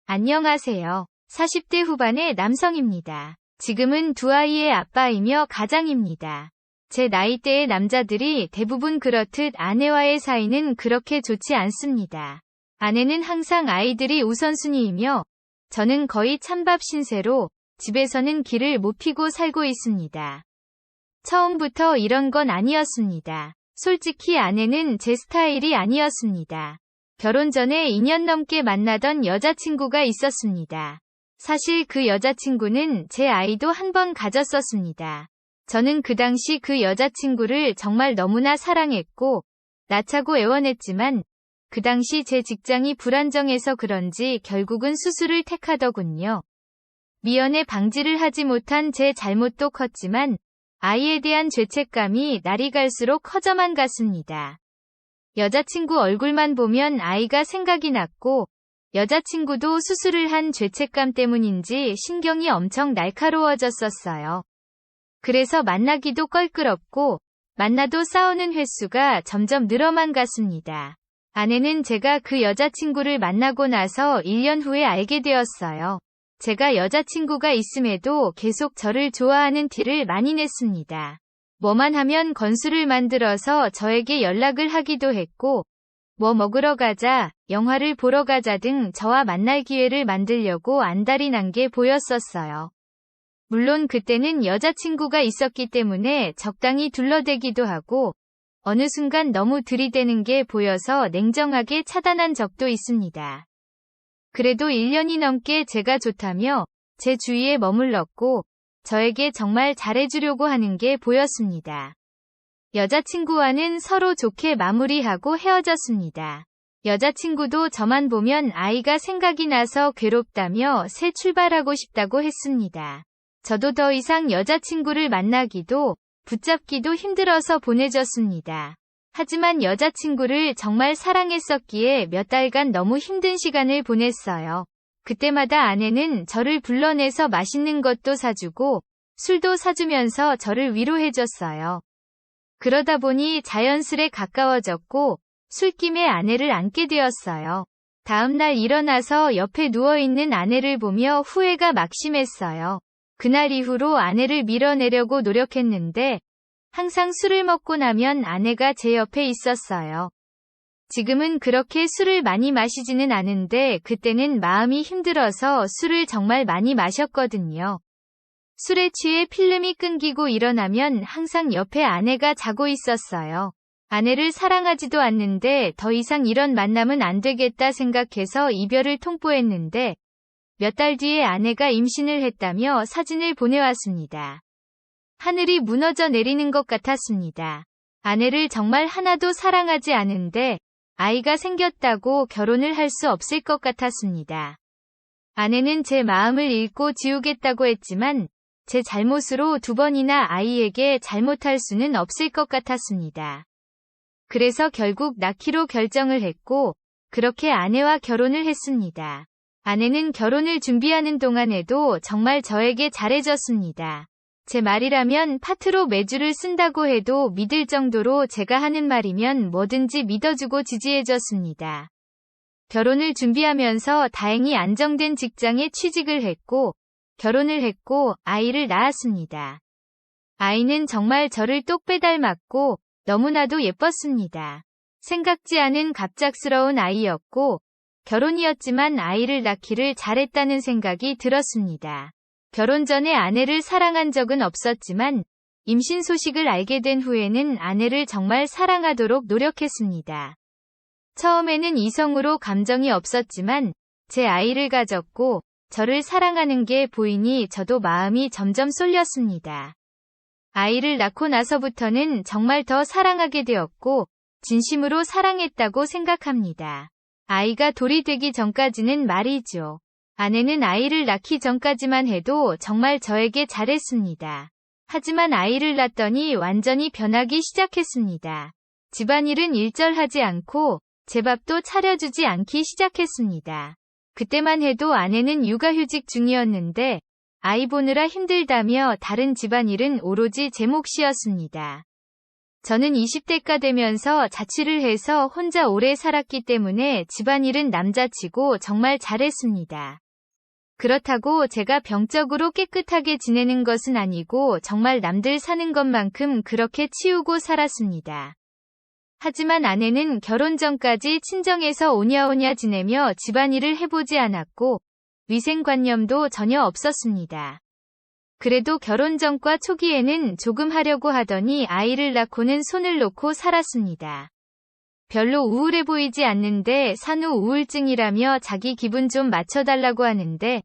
[SPEAKER 4] 안녕하세요. 40대 후반의 남성입니다. 지금은 두 아이의 아빠이며 가장입니다. 제 나이대의 남자들이 대부분 그렇듯 아내와의 사이는 그렇게 좋지 않습니다. 아내는 항상 아이들이 우선순위이며 저는 거의 찬밥 신세로 집에서는 기를 못 피고 살고 있습니다. 처음부터 이런 건 아니었습니다. 솔직히 아내는 제 스타일이 아니었습니다. 결혼 전에 2년 넘게 만나던 여자친구가 있었습니다. 사실 그 여자친구는 제 아이도 한 번 가졌었습니다. 저는 그 당시 그 여자친구를 정말 너무나 사랑했고 나차고 애원했지만 그 당시 제 직장이 불안정해서 그런지 결국은 수술을 택하더군요. 미연에 방지를 하지 못한 제 잘못도 컸지만 아이에 대한 죄책감이 날이 갈수록 커져만 갔습니다. 여자친구 얼굴만 보면 아이가 생각이 났고 여자친구도 수술을 한 죄책감 때문인지 신경이 엄청 날카로워졌었어요. 그래서 만나기도 껄끄럽고 만나도 싸우는 횟수가 점점 늘어만 갔습니다. 아내는 제가 그 여자친구를 만나고 나서 1년 후에 알게 되었어요. 제가 여자친구가 있음에도 계속 저를 좋아하는 티를 많이 냈습니다. 뭐만 하면 건수를 만들어서 저에게 연락을 하기도 했고, 뭐 먹으러 가자, 영화를 보러 가자 등 저와 만날 기회를 만들려고 안달이 난 게 보였었어요. 물론 그때는 여자친구가 있었기 때문에 적당히 둘러대기도 하고, 어느 순간 너무 들이대는 게 보여서 냉정하게 차단한 적도 있습니다. 그래도 1년이 넘게 제가 좋다며 제 주위에 머물렀고, 저에게 정말 잘해주려고 하는 게 보였습니다. 여자친구와는 서로 좋게 마무리하고 헤어졌습니다. 여자친구도 저만 보면 아이가 생각이 나서 괴롭다며 새 출발하고 싶다고 했습니다. 저도 더 이상 여자친구를 만나기도 붙잡기도 힘들어서 보내줬습니다. 하지만 여자친구를 정말 사랑했었기에 몇 달간 너무 힘든 시간을 보냈어요. 그때마다 아내는 저를 불러내서 맛있는 것도 사주고 술도 사주면서 저를 위로해줬어요. 그러다 보니 자연스레 가까워졌고 술김에 아내를 안게 되었어요. 다음날 일어나서 옆에 누워있는 아내를 보며 후회가 막심했어요. 그날 이후로 아내를 밀어내려고 노력했는데 항상 술을 먹고 나면 아내가 제 옆에 있었어요. 지금은 그렇게 술을 많이 마시지는 않은데 그때는 마음이 힘들어서 술을 정말 많이 마셨거든요. 술에 취해 필름이 끊기고 일어나면 항상 옆에 아내가 자고 있었어요. 아내를 사랑하지도 않는데 더 이상 이런 만남은 안 되겠다 생각해서 이별을 통보했는데 몇 달 뒤에 아내가 임신을 했다며 사진을 보내왔습니다. 하늘이 무너져 내리는 것 같았습니다. 아내를 정말 하나도 사랑하지 않은데 아이가 생겼다고 결혼을 할 수 없을 것 같았습니다. 아내는 제 마음을 읽고 지우겠다고 했지만 제 잘못으로 2번이나 아이에게 잘못할 수는 없을 것 같았습니다. 그래서 결국 낳기로 결정을 했고 그렇게 아내와 결혼을 했습니다. 아내는 결혼을 준비하는 동안에도 정말 저에게 잘해줬습니다. 제 말이라면 파트로 매주를 쓴다고 해도 믿을 정도로 제가 하는 말이면 뭐든지 믿어주고 지지해줬습니다. 결혼을 준비하면서 다행히 안정된 직장에 취직을 했고 결혼을 했고 아이를 낳았습니다. 아이는 정말 저를 똑 빼닮았고 너무나도 예뻤습니다. 생각지 않은 갑작스러운 아이였고 결혼이었지만 아이를 낳기를 잘했다는 생각이 들었습니다. 결혼 전에 아내를 사랑한 적은 없었지만 임신 소식을 알게 된 후에는 아내를 정말 사랑하도록 노력했습니다. 처음에는 이성으로 감정이 없었지만 제 아이를 가졌고 저를 사랑하는 게 보이니 저도 마음이 점점 쏠렸습니다. 아이를 낳고 나서부터는 정말 더 사랑하게 되었고 진심으로 사랑했다고 생각합니다. 아이가 돌이 되기 전까지는 말이죠. 아내는 아이를 낳기 전까지만 해도 정말 저에게 잘했습니다. 하지만 아이를 낳더니 완전히 변하기 시작했습니다. 집안일은 일절하지 않고 제 밥도 차려주지 않기 시작했습니다. 그때만 해도 아내는 육아휴직 중이었는데 아이 보느라 힘들다며 다른 집안일은 오로지 제 몫이었습니다. 저는 20대가 되면서 자취를 해서 혼자 오래 살았기 때문에 집안일은 남자치고 정말 잘했습니다. 그렇다고 제가 병적으로 깨끗하게 지내는 것은 아니고 정말 남들 사는 것만큼 그렇게 치우고 살았습니다. 하지만 아내는 결혼 전까지 친정에서 오냐오냐 지내며 집안일을 해보지 않았고 위생관념도 전혀 없었습니다. 그래도 결혼 전과 초기에는 조금 하려고 하더니 아이를 낳고는 손을 놓고 살았습니다. 별로 우울해 보이지 않는데 산후 우울증이라며 자기 기분 좀 맞춰달라고 하는데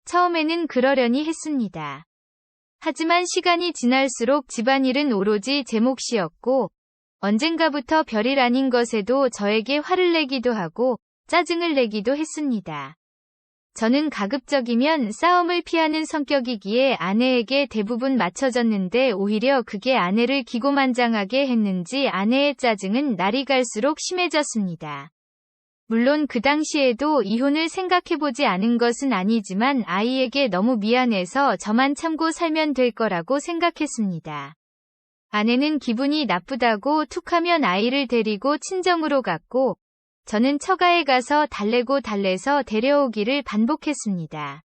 [SPEAKER 4] 처음에는 그러려니 했습니다. 하지만 시간이 지날수록 집안일은 오로지 제 몫이었고 언젠가부터 별일 아닌 것에도 저에게 화를 내기도 하고 짜증을 내기도 했습니다. 저는 가급적이면 싸움을 피하는 성격이기에 아내에게 대부분 맞춰졌는데 오히려 그게 아내를 기고만장하게 했는지 아내의 짜증은 날이 갈수록 심해졌습니다. 물론 그 당시에도 이혼을 생각해보지 않은 것은 아니지만 아이에게 너무 미안해서 저만 참고 살면 될 거라고 생각했습니다. 아내는 기분이 나쁘다고 툭하면 아이를 데리고 친정으로 갔고 저는 처가에 가서 달래고 달래서 데려오기를 반복했습니다.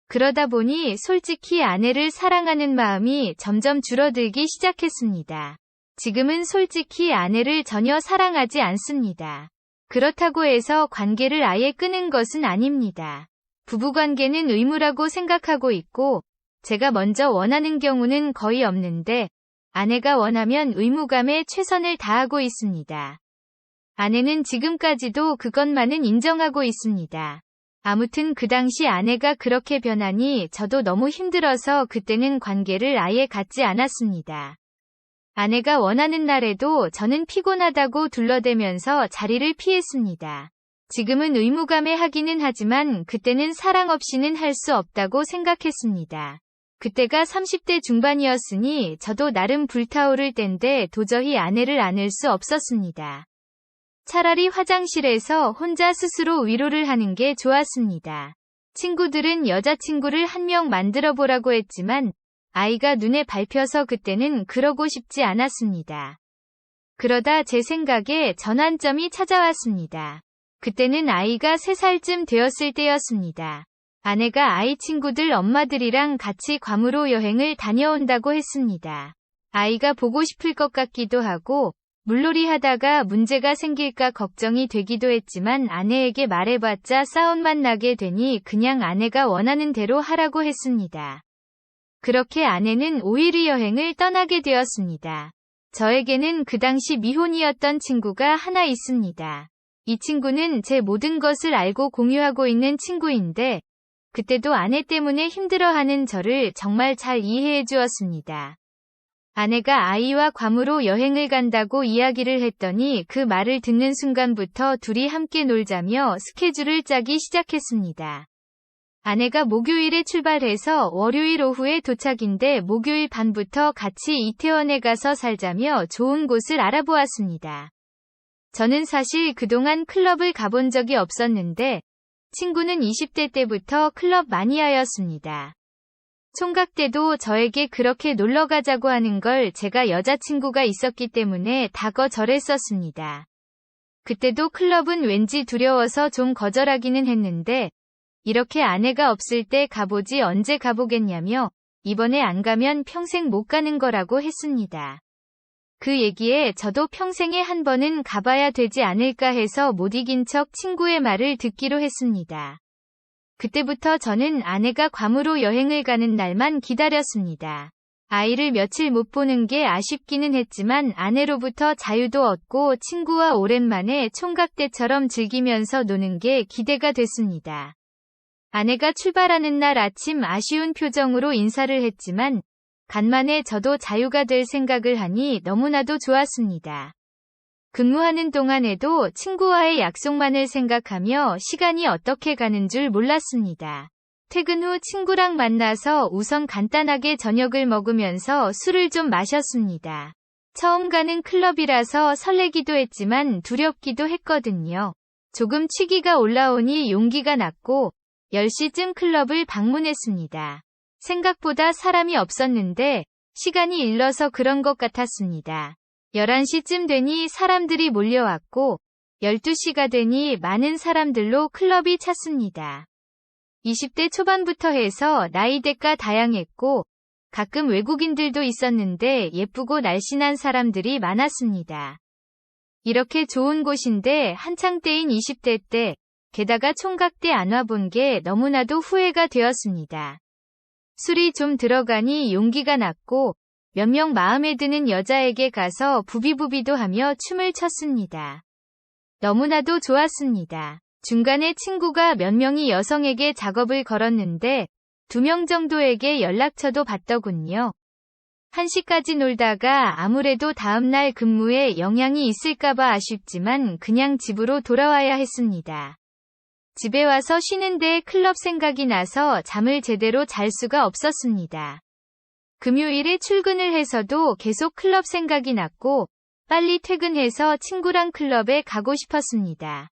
[SPEAKER 4] 그러다 보니 솔직히 아내를 사랑하는 마음이 점점 줄어들기 시작했습니다. 지금은 솔직히 아내를 전혀 사랑하지 않습니다. 그렇다고 해서 관계를 아예 끊은 것은 아닙니다. 부부관계는 의무라고 생각하고 있고 제가 먼저 원하는 경우는 거의 없는데 아내가 원하면 의무감에 최선을 다하고 있습니다. 아내는 지금까지도 그것만은 인정하고 있습니다. 아무튼 그 당시 아내가 그렇게 변하니 저도 너무 힘들어서 그때는 관계를 아예 갖지 않았습니다. 아내가 원하는 날에도 저는 피곤하다고 둘러대면서 자리를 피했습니다. 지금은 의무감에 하기는 하지만 그때는 사랑 없이는 할 수 없다고 생각했습니다. 그때가 30대 중반이었으니 저도 나름 불타오를 땐데 도저히 아내를 안을 수 없었습니다. 차라리 화장실에서 혼자 스스로 위로를 하는 게 좋았습니다. 친구들은 여자친구를 한 명 만들어 보라고 했지만 아이가 눈에 밟혀서 그때는 그러고 싶지 않았습니다. 그러다 제 생각에 전환점이 찾아왔습니다. 그때는 아이가 3살쯤 되었을 때였습니다. 아내가 아이 친구들 엄마들이랑 같이 괌으로 여행을 다녀온다고 했습니다. 아이가 보고 싶을 것 같기도 하고 물놀이 하다가 문제가 생길까 걱정이 되기도 했지만 아내에게 말해봤자 싸움만 나게 되니 그냥 아내가 원하는 대로 하라고 했습니다. 그렇게 아내는 5일 여행을 떠나게 되었습니다. 저에게는 그 당시 미혼이었던 친구가 하나 있습니다. 이 친구는 제 모든 것을 알고 공유하고 있는 친구인데 그때도 아내 때문에 힘들어하는 저를 정말 잘 이해해 주었습니다. 아내가 아이와 괌으로 여행을 간다고 이야기를 했더니 그 말을 듣는 순간부터 둘이 함께 놀자며 스케줄을 짜기 시작했습니다. 아내가 목요일에 출발해서 월요일 오후에 도착인데 목요일 밤부터 같이 이태원에 가서 살자며 좋은 곳을 알아보았습니다. 저는 사실 그동안 클럽을 가본 적이 없었는데 친구는 20대 때부터 클럽 마니아였습니다. 총각 때도 저에게 그렇게 놀러 가자고 하는 걸 제가 여자친구가 있었기 때문에 다 거절했었습니다. 그때도 클럽은 왠지 두려워서 좀 거절하기는 했는데 이렇게 아내가 없을 때 가보지 언제 가보겠냐며 이번에 안 가면 평생 못 가는 거라고 했습니다. 그 얘기에 저도 평생에 한 번은 가봐야 되지 않을까 해서 못 이긴 척 친구의 말을 듣기로 했습니다. 그때부터 저는 아내가 괌으로 여행을 가는 날만 기다렸습니다. 아이를 며칠 못 보는 게 아쉽기는 했지만 아내로부터 자유도 얻고 친구와 오랜만에 총각 때처럼 즐기면서 노는 게 기대가 됐습니다. 아내가 출발하는 날 아침 아쉬운 표정으로 인사를 했지만 간만에 저도 자유가 될 생각을 하니 너무나도 좋았습니다. 근무하는 동안에도 친구와의 약속만을 생각하며 시간이 어떻게 가는 줄 몰랐습니다. 퇴근 후 친구랑 만나서 우선 간단하게 저녁을 먹으면서 술을 좀 마셨습니다. 처음 가는 클럽이라서 설레기도 했지만 두렵기도 했거든요. 조금 취기가 올라오니 용기가 났고 10시쯤 클럽을 방문했습니다. 생각보다 사람이 없었는데 시간이 일러서 그런 것 같았습니다. 11시쯤 되니 사람들이 몰려왔고 12시가 되니 많은 사람들로 클럽이 찼습니다. 20대 초반부터 해서 나이대가 다양했고 가끔 외국인들도 있었는데 예쁘고 날씬한 사람들이 많았습니다. 이렇게 좋은 곳인데 한창 때인 20대 때 게다가 총각 때 안 와본 게 너무나도 후회가 되었습니다. 술이 좀 들어가니 용기가 났고 몇 명 마음에 드는 여자에게 가서 부비부비도 하며 춤을 췄습니다. 너무나도 좋았습니다. 중간에 친구가 몇 명이 여성에게 작업을 걸었는데 2명 정도에게 연락처도 받더군요. 1시까지 놀다가 아무래도 다음날 근무에 영향이 있을까봐 아쉽지만 그냥 집으로 돌아와야 했습니다. 집에 와서 쉬는데 클럽 생각이 나서 잠을 제대로 잘 수가 없었습니다. 금요일에 출근을 해서도 계속 클럽 생각이 났고 빨리 퇴근해서 친구랑 클럽에 가고 싶었습니다.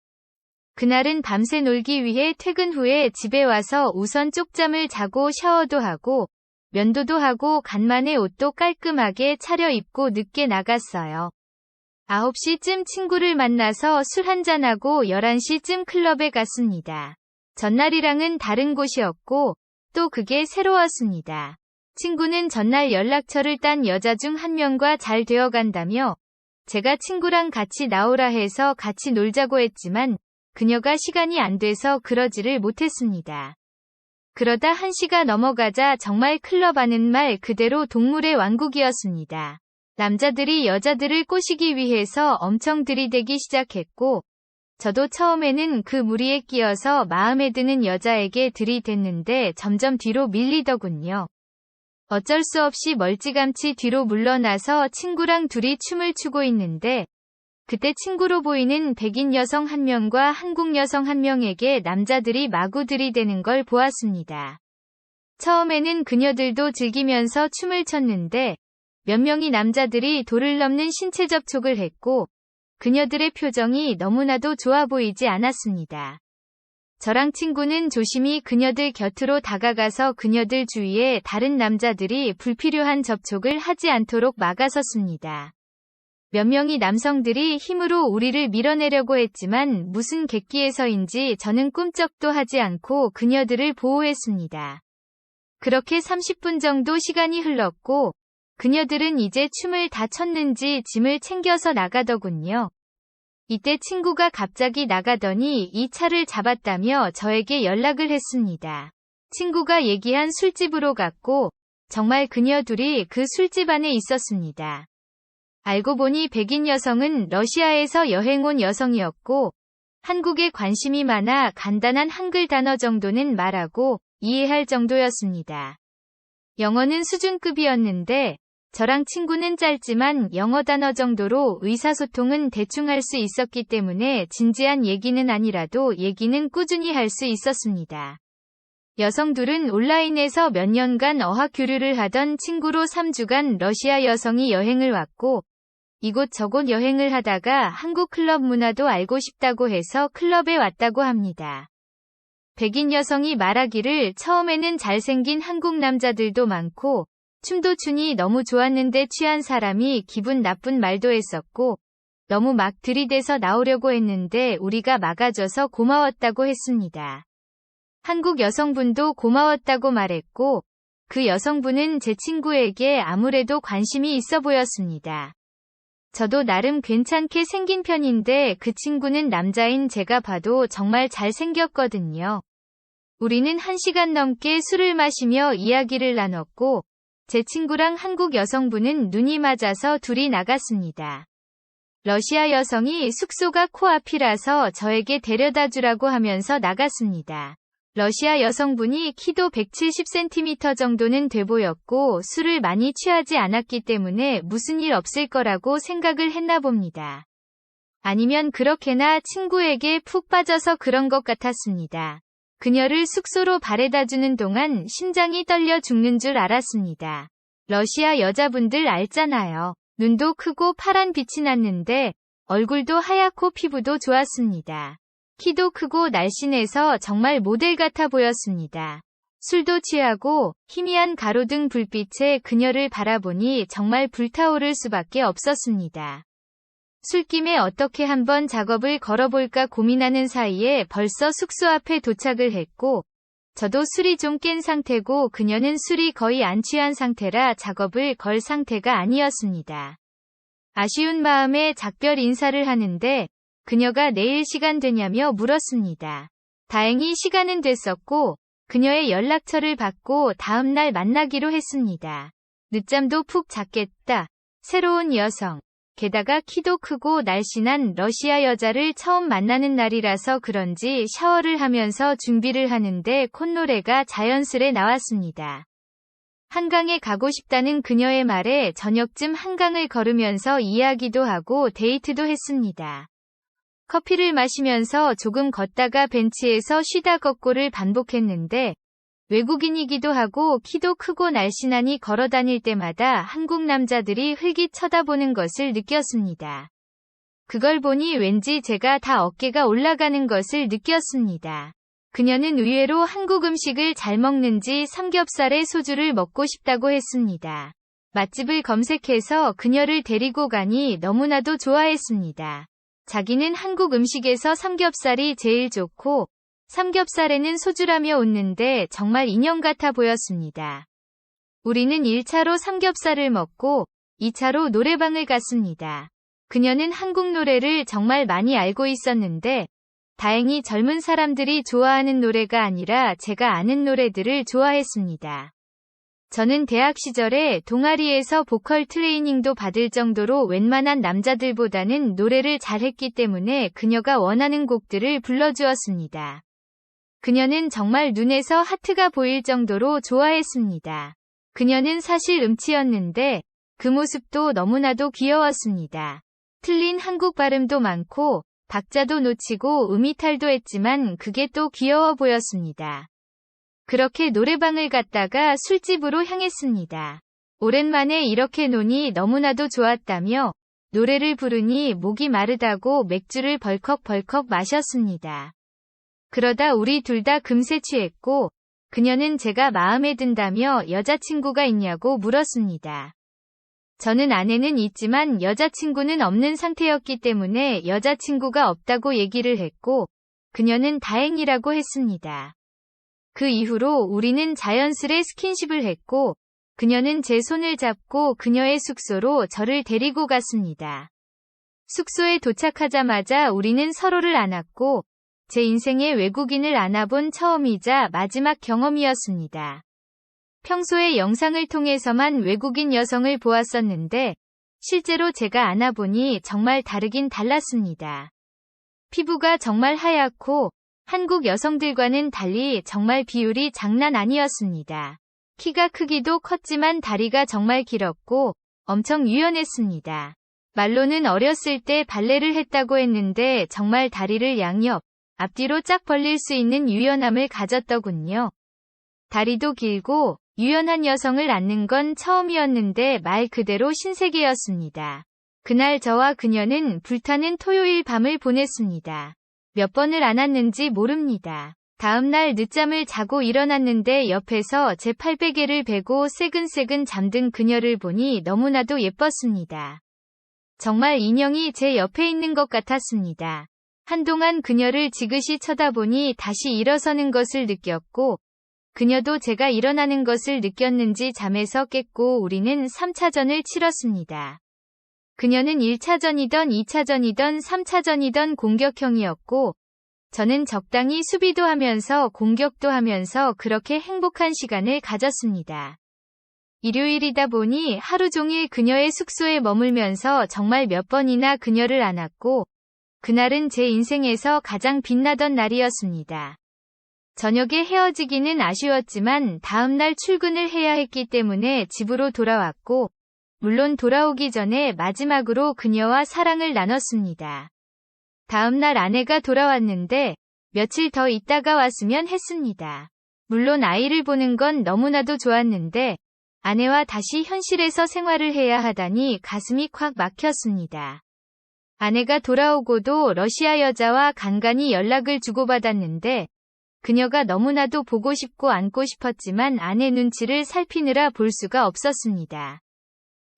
[SPEAKER 4] 그날은 밤새 놀기 위해 퇴근 후에 집에 와서 우선 쪽잠을 자고 샤워도 하고 면도도 하고 간만에 옷도 깔끔하게 차려입고 늦게 나갔어요. 9시쯤 친구를 만나서 술 한잔하고 11시쯤 클럽에 갔습니다. 전날이랑은 다른 곳이었고 또 그게 새로웠습니다. 친구는 전날 연락처를 딴 여자 중 한 명과 잘 되어간다며 제가 친구랑 같이 나오라 해서 같이 놀자고 했지만 그녀가 시간이 안 돼서 그러지를 못했습니다. 그러다 1시가 넘어가자 정말 클럽 하는 말 그대로 동물의 왕국이었습니다. 남자들이 여자들을 꼬시기 위해서 엄청 들이대기 시작했고 저도 처음에는 그 무리에 끼어서 마음에 드는 여자에게 들이댔는데 점점 뒤로 밀리더군요. 어쩔 수 없이 멀찌감치 뒤로 물러나서 친구랑 둘이 춤을 추고 있는데 그때 친구로 보이는 백인 여성 한 명과 한국 여성 한 명에게 남자들이 마구 들이대는 걸 보았습니다. 처음에는 그녀들도 즐기면서 춤을 췄는데 몇 명의 남자들이 도를 넘는 신체 접촉을 했고 그녀들의 표정이 너무나도 좋아 보이지 않았습니다. 저랑 친구는 조심히 그녀들 곁으로 다가가서 그녀들 주위에 다른 남자들이 불필요한 접촉을 하지 않도록 막아섰습니다. 몇 명의 남성들이 힘으로 우리를 밀어내려고 했지만 무슨 객기에서인지 저는 꿈쩍도 하지 않고 그녀들을 보호했습니다. 그렇게 30분 정도 시간이 흘렀고 그녀들은 이제 춤을 다 췄는지 짐을 챙겨서 나가더군요. 이때 친구가 갑자기 나가더니 이 차를 잡았다며 저에게 연락을 했습니다. 친구가 얘기한 술집으로 갔고 정말 그녀 둘이 그 술집 안에 있었습니다. 알고 보니 백인 여성은 러시아에서 여행 온 여성이었고 한국에 관심이 많아 간단한 한글 단어 정도는 말하고 이해할 정도였습니다. 영어는 수준급이었는데 저랑 친구는 짧지만 영어 단어 정도로 의사소통은 대충 할 수 있었기 때문에 진지한 얘기는 아니라도 얘기는 꾸준히 할 수 있었습니다. 여성 둘은 온라인에서 몇 년간 어학 교류를 하던 친구로 3주간 러시아 여성이 여행을 왔고 이곳저곳 여행을 하다가 한국 클럽 문화도 알고 싶다고 해서 클럽에 왔다고 합니다. 백인 여성이 말하기를 처음에는 잘생긴 한국 남자들도 많고 춤도 추니 너무 좋았는데 취한 사람이 기분 나쁜 말도 했었고 너무 막 들이대서 나오려고 했는데 우리가 막아줘서 고마웠다고 했습니다. 한국 여성분도 고마웠다고 말했고 그 여성분은 제 친구에게 아무래도 관심이 있어 보였습니다. 저도 나름 괜찮게 생긴 편인데 그 친구는 남자인 제가 봐도 정말 잘생겼거든요. 우리는 1시간 넘게 술을 마시며 이야기를 나눴고 제 친구랑 한국 여성분은 눈이 맞아서 둘이 나갔습니다. 러시아 여성이 숙소가 코앞이라서 저에게 데려다 주라고 하면서 나갔습니다. 러시아 여성분이 키도 170cm 정도는 돼 보였고 술을 많이 취하지 않았기 때문에 무슨 일 없을 거라고 생각을 했나 봅니다. 아니면 그렇게나 친구에게 푹 빠져서 그런 것 같았습니다. 그녀를 숙소로 바래다주는 동안 심장이 떨려 죽는 줄 알았습니다. 러시아 여자분들 알잖아요. 눈도 크고 파란 빛이 났는데 얼굴도 하얗고 피부도 좋았습니다. 키도 크고 날씬해서 정말 모델 같아 보였습니다. 술도 취하고 희미한 가로등 불빛에 그녀를 바라보니 정말 불타오를 수밖에 없었습니다. 술김에 어떻게 한번 작업을 걸어볼까 고민하는 사이에 벌써 숙소 앞에 도착을 했고, 저도 술이 좀 깬 상태고 그녀는 술이 거의 안 취한 상태라 작업을 걸 상태가 아니었습니다. 아쉬운 마음에 작별 인사를 하는데 그녀가 내일 시간 되냐며 물었습니다. 다행히 시간은 됐었고 그녀의 연락처를 받고 다음날 만나기로 했습니다. 늦잠도 푹 잤겠다. 새로운 여성. 게다가 키도 크고 날씬한 러시아 여자를 처음 만나는 날이라서 그런지 샤워를 하면서 준비를 하는데 콧노래가 자연스레 나왔습니다. 한강에 가고 싶다는 그녀의 말에 저녁쯤 한강을 걸으면서 이야기도 하고 데이트도 했습니다. 커피를 마시면서 조금 걷다가 벤치에서 쉬다 걷고를 반복했는데 외국인이기도 하고 키도 크고 날씬하니 걸어 다닐 때마다 한국 남자들이 흘깃 쳐다보는 것을 느꼈습니다. 그걸 보니 왠지 제가 다 어깨가 올라가는 것을 느꼈습니다. 그녀는 의외로 한국 음식을 잘 먹는지 삼겹살에 소주를 먹고 싶다고 했습니다. 맛집을 검색해서 그녀를 데리고 가니 너무나도 좋아했습니다. 자기는 한국 음식에서 삼겹살이 제일 좋고 삼겹살에는 소주라며 웃는데 정말 인형 같아 보였습니다. 우리는 1차로 삼겹살을 먹고 2차로 노래방을 갔습니다. 그녀는 한국 노래를 정말 많이 알고 있었는데 다행히 젊은 사람들이 좋아하는 노래가 아니라 제가 아는 노래들을 좋아했습니다. 저는 대학 시절에 동아리에서 보컬 트레이닝도 받을 정도로 웬만한 남자들보다는 노래를 잘했기 때문에 그녀가 원하는 곡들을 불러주었습니다. 그녀는 정말 눈에서 하트가 보일 정도로 좋아했습니다. 그녀는 사실 음치였는데 그 모습도 너무나도 귀여웠습니다. 틀린 한국 발음도 많고 박자도 놓치고 음이탈도 했지만 그게 또 귀여워 보였습니다. 그렇게 노래방을 갔다가 술집으로 향했습니다. 오랜만에 이렇게 노니 너무나도 좋았다며 노래를 부르니 목이 마르다고 맥주를 벌컥벌컥 마셨습니다. 그러다 우리 둘 다 금세 취했고 그녀는 제가 마음에 든다며 여자친구가 있냐고 물었습니다. 저는 아내는 있지만 여자친구는 없는 상태였기 때문에 여자친구가 없다고 얘기를 했고 그녀는 다행이라고 했습니다. 그 이후로 우리는 자연스레 스킨십을 했고 그녀는 제 손을 잡고 그녀의 숙소로 저를 데리고 갔습니다. 숙소에 도착하자마자 우리는 서로를 안았고 제 인생에 외국인을 안아본 처음이자 마지막 경험이었습니다. 평소에 영상을 통해서만 외국인 여성을 보았었는데 실제로 제가 안아보니 정말 다르긴 달랐습니다. 피부가 정말 하얗고 한국 여성들과는 달리 정말 비율이 장난 아니었습니다. 키가 크기도 컸지만 다리가 정말 길었고 엄청 유연했습니다. 말로는 어렸을 때 발레를 했다고 했는데 정말 다리를 양옆, 앞뒤로 쫙 벌릴 수 있는 유연함을 가졌더군요. 다리도 길고 유연한 여성을 안는 건 처음이었는데 말 그대로 신세계였습니다. 그날 저와 그녀는 불타는 토요일 밤을 보냈습니다. 몇 번을 안았는지 모릅니다. 다음날 늦잠을 자고 일어났는데 옆에서 제 팔베개를 베고 새근새근 잠든 그녀를 보니 너무나도 예뻤습니다. 정말 인형이 제 옆에 있는 것 같았습니다. 한동안 그녀를 지그시 쳐다보니 다시 일어서는 것을 느꼈고 그녀도 제가 일어나는 것을 느꼈는지 잠에서 깼고 우리는 3차전을 치렀습니다. 그녀는 1차전이던 2차전이던 3차전이던 공격형이었고 저는 적당히 수비도 하면서 공격도 하면서 그렇게 행복한 시간을 가졌습니다. 일요일이다 보니 하루 종일 그녀의 숙소에 머물면서 정말 몇 번이나 그녀를 안았고 그날은 제 인생에서 가장 빛나던 날이었습니다. 저녁에 헤어지기는 아쉬웠지만 다음날 출근을 해야 했기 때문에 집으로 돌아왔고 물론 돌아오기 전에 마지막으로 그녀와 사랑을 나눴습니다. 다음날 아내가 돌아왔는데 며칠 더 있다가 왔으면 했습니다. 물론 아이를 보는 건 너무나도 좋았는데 아내와 다시 현실에서 생활을 해야 하다니 가슴이 콱 막혔습니다. 아내가 돌아오고도 러시아 여자와 간간히 연락을 주고받았는데 그녀가 너무나도 보고 싶고 안고 싶었지만 아내 눈치를 살피느라 볼 수가 없었습니다.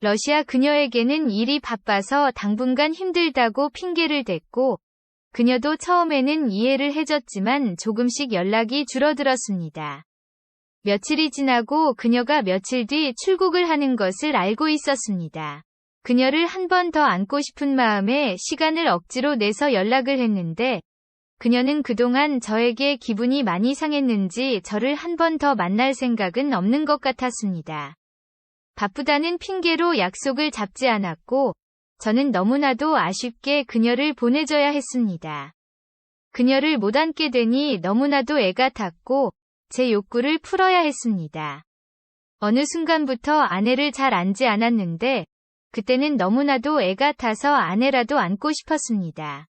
[SPEAKER 4] 러시아 그녀에게는 일이 바빠서 당분간 힘들다고 핑계를 댔고 그녀도 처음에는 이해를 해줬지만 조금씩 연락이 줄어들었습니다. 며칠이 지나고 그녀가 며칠 뒤 출국을 하는 것을 알고 있었습니다. 그녀를 한 번 더 안고 싶은 마음에 시간을 억지로 내서 연락을 했는데 그녀는 그동안 저에게 기분이 많이 상했는지 저를 한 번 더 만날 생각은 없는 것 같았습니다. 바쁘다는 핑계로 약속을 잡지 않았고 저는 너무나도 아쉽게 그녀를 보내줘야 했습니다. 그녀를 못 안게 되니 너무나도 애가 탔고 제 욕구를 풀어야 했습니다. 어느 순간부터 아내를 잘 안지 않았는데 그때는 너무나도 애가 타서 아내라도 안고 싶었습니다.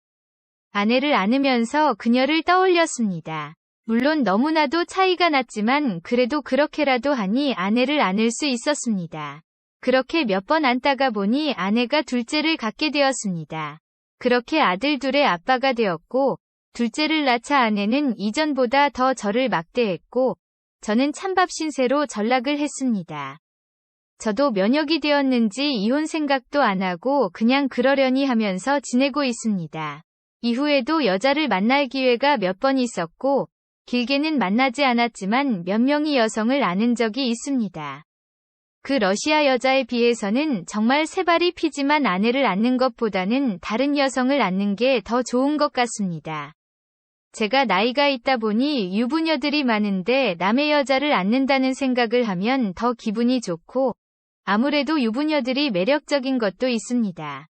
[SPEAKER 4] 아내를 안으면서 그녀를 떠올렸습니다. 물론 너무나도 차이가 났지만 그래도 그렇게라도 하니 아내를 안을 수 있었습니다. 그렇게 몇 번 안다가 보니 아내가 둘째를 갖게 되었습니다. 그렇게 아들 둘의 아빠가 되었고 둘째를 낳자 아내는 이전보다 더 저를 막대했고 저는 찬밥 신세로 전락을 했습니다. 저도 면역이 되었는지 이혼 생각도 안 하고 그냥 그러려니 하면서 지내고 있습니다. 이후에도 여자를 만날 기회가 몇 번 있었고 길게는 만나지 않았지만 몇 명의 여성을 아는 적이 있습니다. 그 러시아 여자에 비해서는 정말 새발이 피지만 아내를 안는 것보다는 다른 여성을 안는 게 더 좋은 것 같습니다. 제가 나이가 있다 보니 유부녀들이 많은데 남의 여자를 안는다는 생각을 하면 더 기분이 좋고 아무래도 유부녀들이 매력적인 것도 있습니다.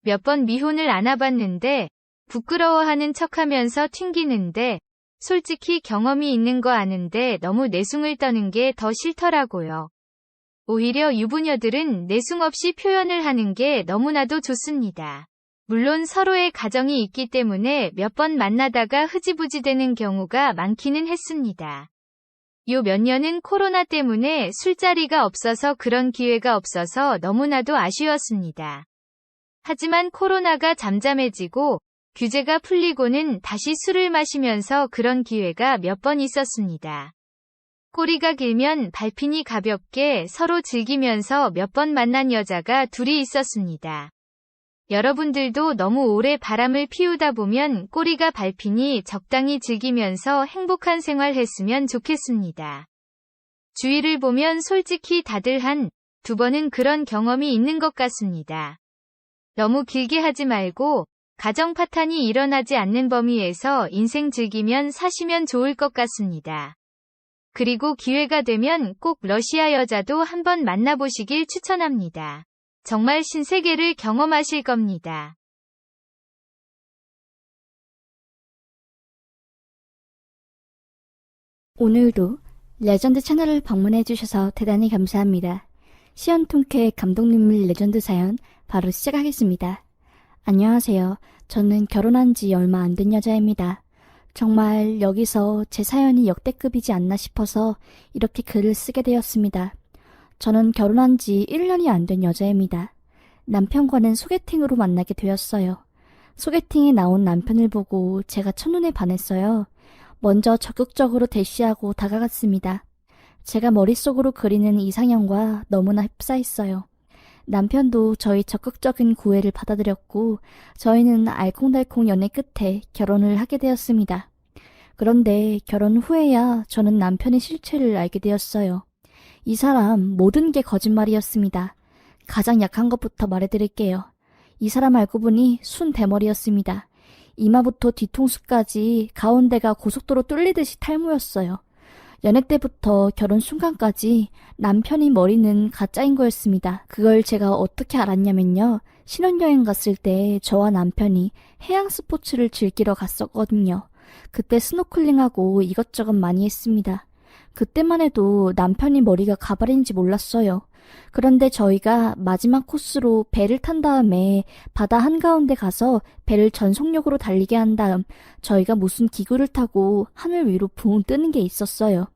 [SPEAKER 4] 몇 번 미혼을 안아봤는데 부끄러워하는 척하면서 튕기는데 솔직히 경험이 있는 거 아는데 너무 내숭을 떠는 게 더 싫더라고요. 오히려 유부녀들은 내숭 없이 표현을 하는 게 너무나도 좋습니다. 물론 서로의 가정이 있기 때문에 몇 번 만나다가 흐지부지 되는 경우가 많기는 했습니다. 요 몇 년은 코로나 때문에 술자리가 없어서 그런 기회가 없어서 너무나도 아쉬웠습니다. 하지만 코로나가 잠잠해지고 규제가 풀리고는 다시 술을 마시면서 그런 기회가 몇 번 있었습니다. 꼬리가 길면 발핀이 가볍게 서로 즐기면서 몇 번 만난 여자가 둘이 있었습니다. 여러분들도 너무 오래 바람을 피우다 보면 꼬리가 밟히니 적당히 즐기면서 행복한 생활 했으면 좋겠습니다. 주위를 보면 솔직히 다들 한, 두 번은 그런 경험이 있는 것 같습니다. 너무 길게 하지 말고 가정 파탄이 일어나지 않는 범위에서 인생 즐기면 사시면 좋을 것 같습니다. 그리고 기회가 되면 꼭 러시아 여자도 한번 만나보시길 추천합니다. 정말 신세계를 경험하실 겁니다.
[SPEAKER 5] 오늘도 레전드 채널을 방문해주셔서 대단히 감사합니다. 시연통쾌 감독님을 레전드 사연 바로 시작하겠습니다. 안녕하세요. 저는 결혼한 지 얼마 안 된 여자입니다. 정말 여기서 제 사연이 역대급이지 않나 싶어서 이렇게 글을 쓰게 되었습니다. 저는 결혼한 지 1년이 안 된 여자입니다. 남편과는 소개팅으로 만나게 되었어요. 소개팅에 나온 남편을 보고 제가 첫눈에 반했어요. 먼저 적극적으로 대시하고 다가갔습니다. 제가 머릿속으로 그리는 이상형과 너무나 흡사했어요. 남편도 저희 적극적인 구애를 받아들였고 저희는 알콩달콩 연애 끝에 결혼을 하게 되었습니다. 그런데 결혼 후에야 저는 남편의 실체를 알게 되었어요. 이 사람 모든 게 거짓말이었습니다. 가장 약한 것부터 말해드릴게요. 이 사람 알고 보니 순 대머리였습니다. 이마부터 뒤통수까지 가운데가 고속도로 뚫리듯이 탈모였어요. 연애 때부터 결혼 순간까지 남편이 머리는 가짜인 거였습니다. 그걸 제가 어떻게 알았냐면요. 신혼여행 갔을 때 저와 남편이 해양 스포츠를 즐기러 갔었거든요. 그때 스노클링하고 이것저것 많이 했습니다. 그때만 해도 남편이 머리가 가발인지 몰랐어요. 그런데 저희가 마지막 코스로 배를 탄 다음에 바다 한가운데 가서 배를 전속력으로 달리게 한 다음 저희가 무슨 기구를 타고 하늘 위로 붕 뜨는 게 있었어요.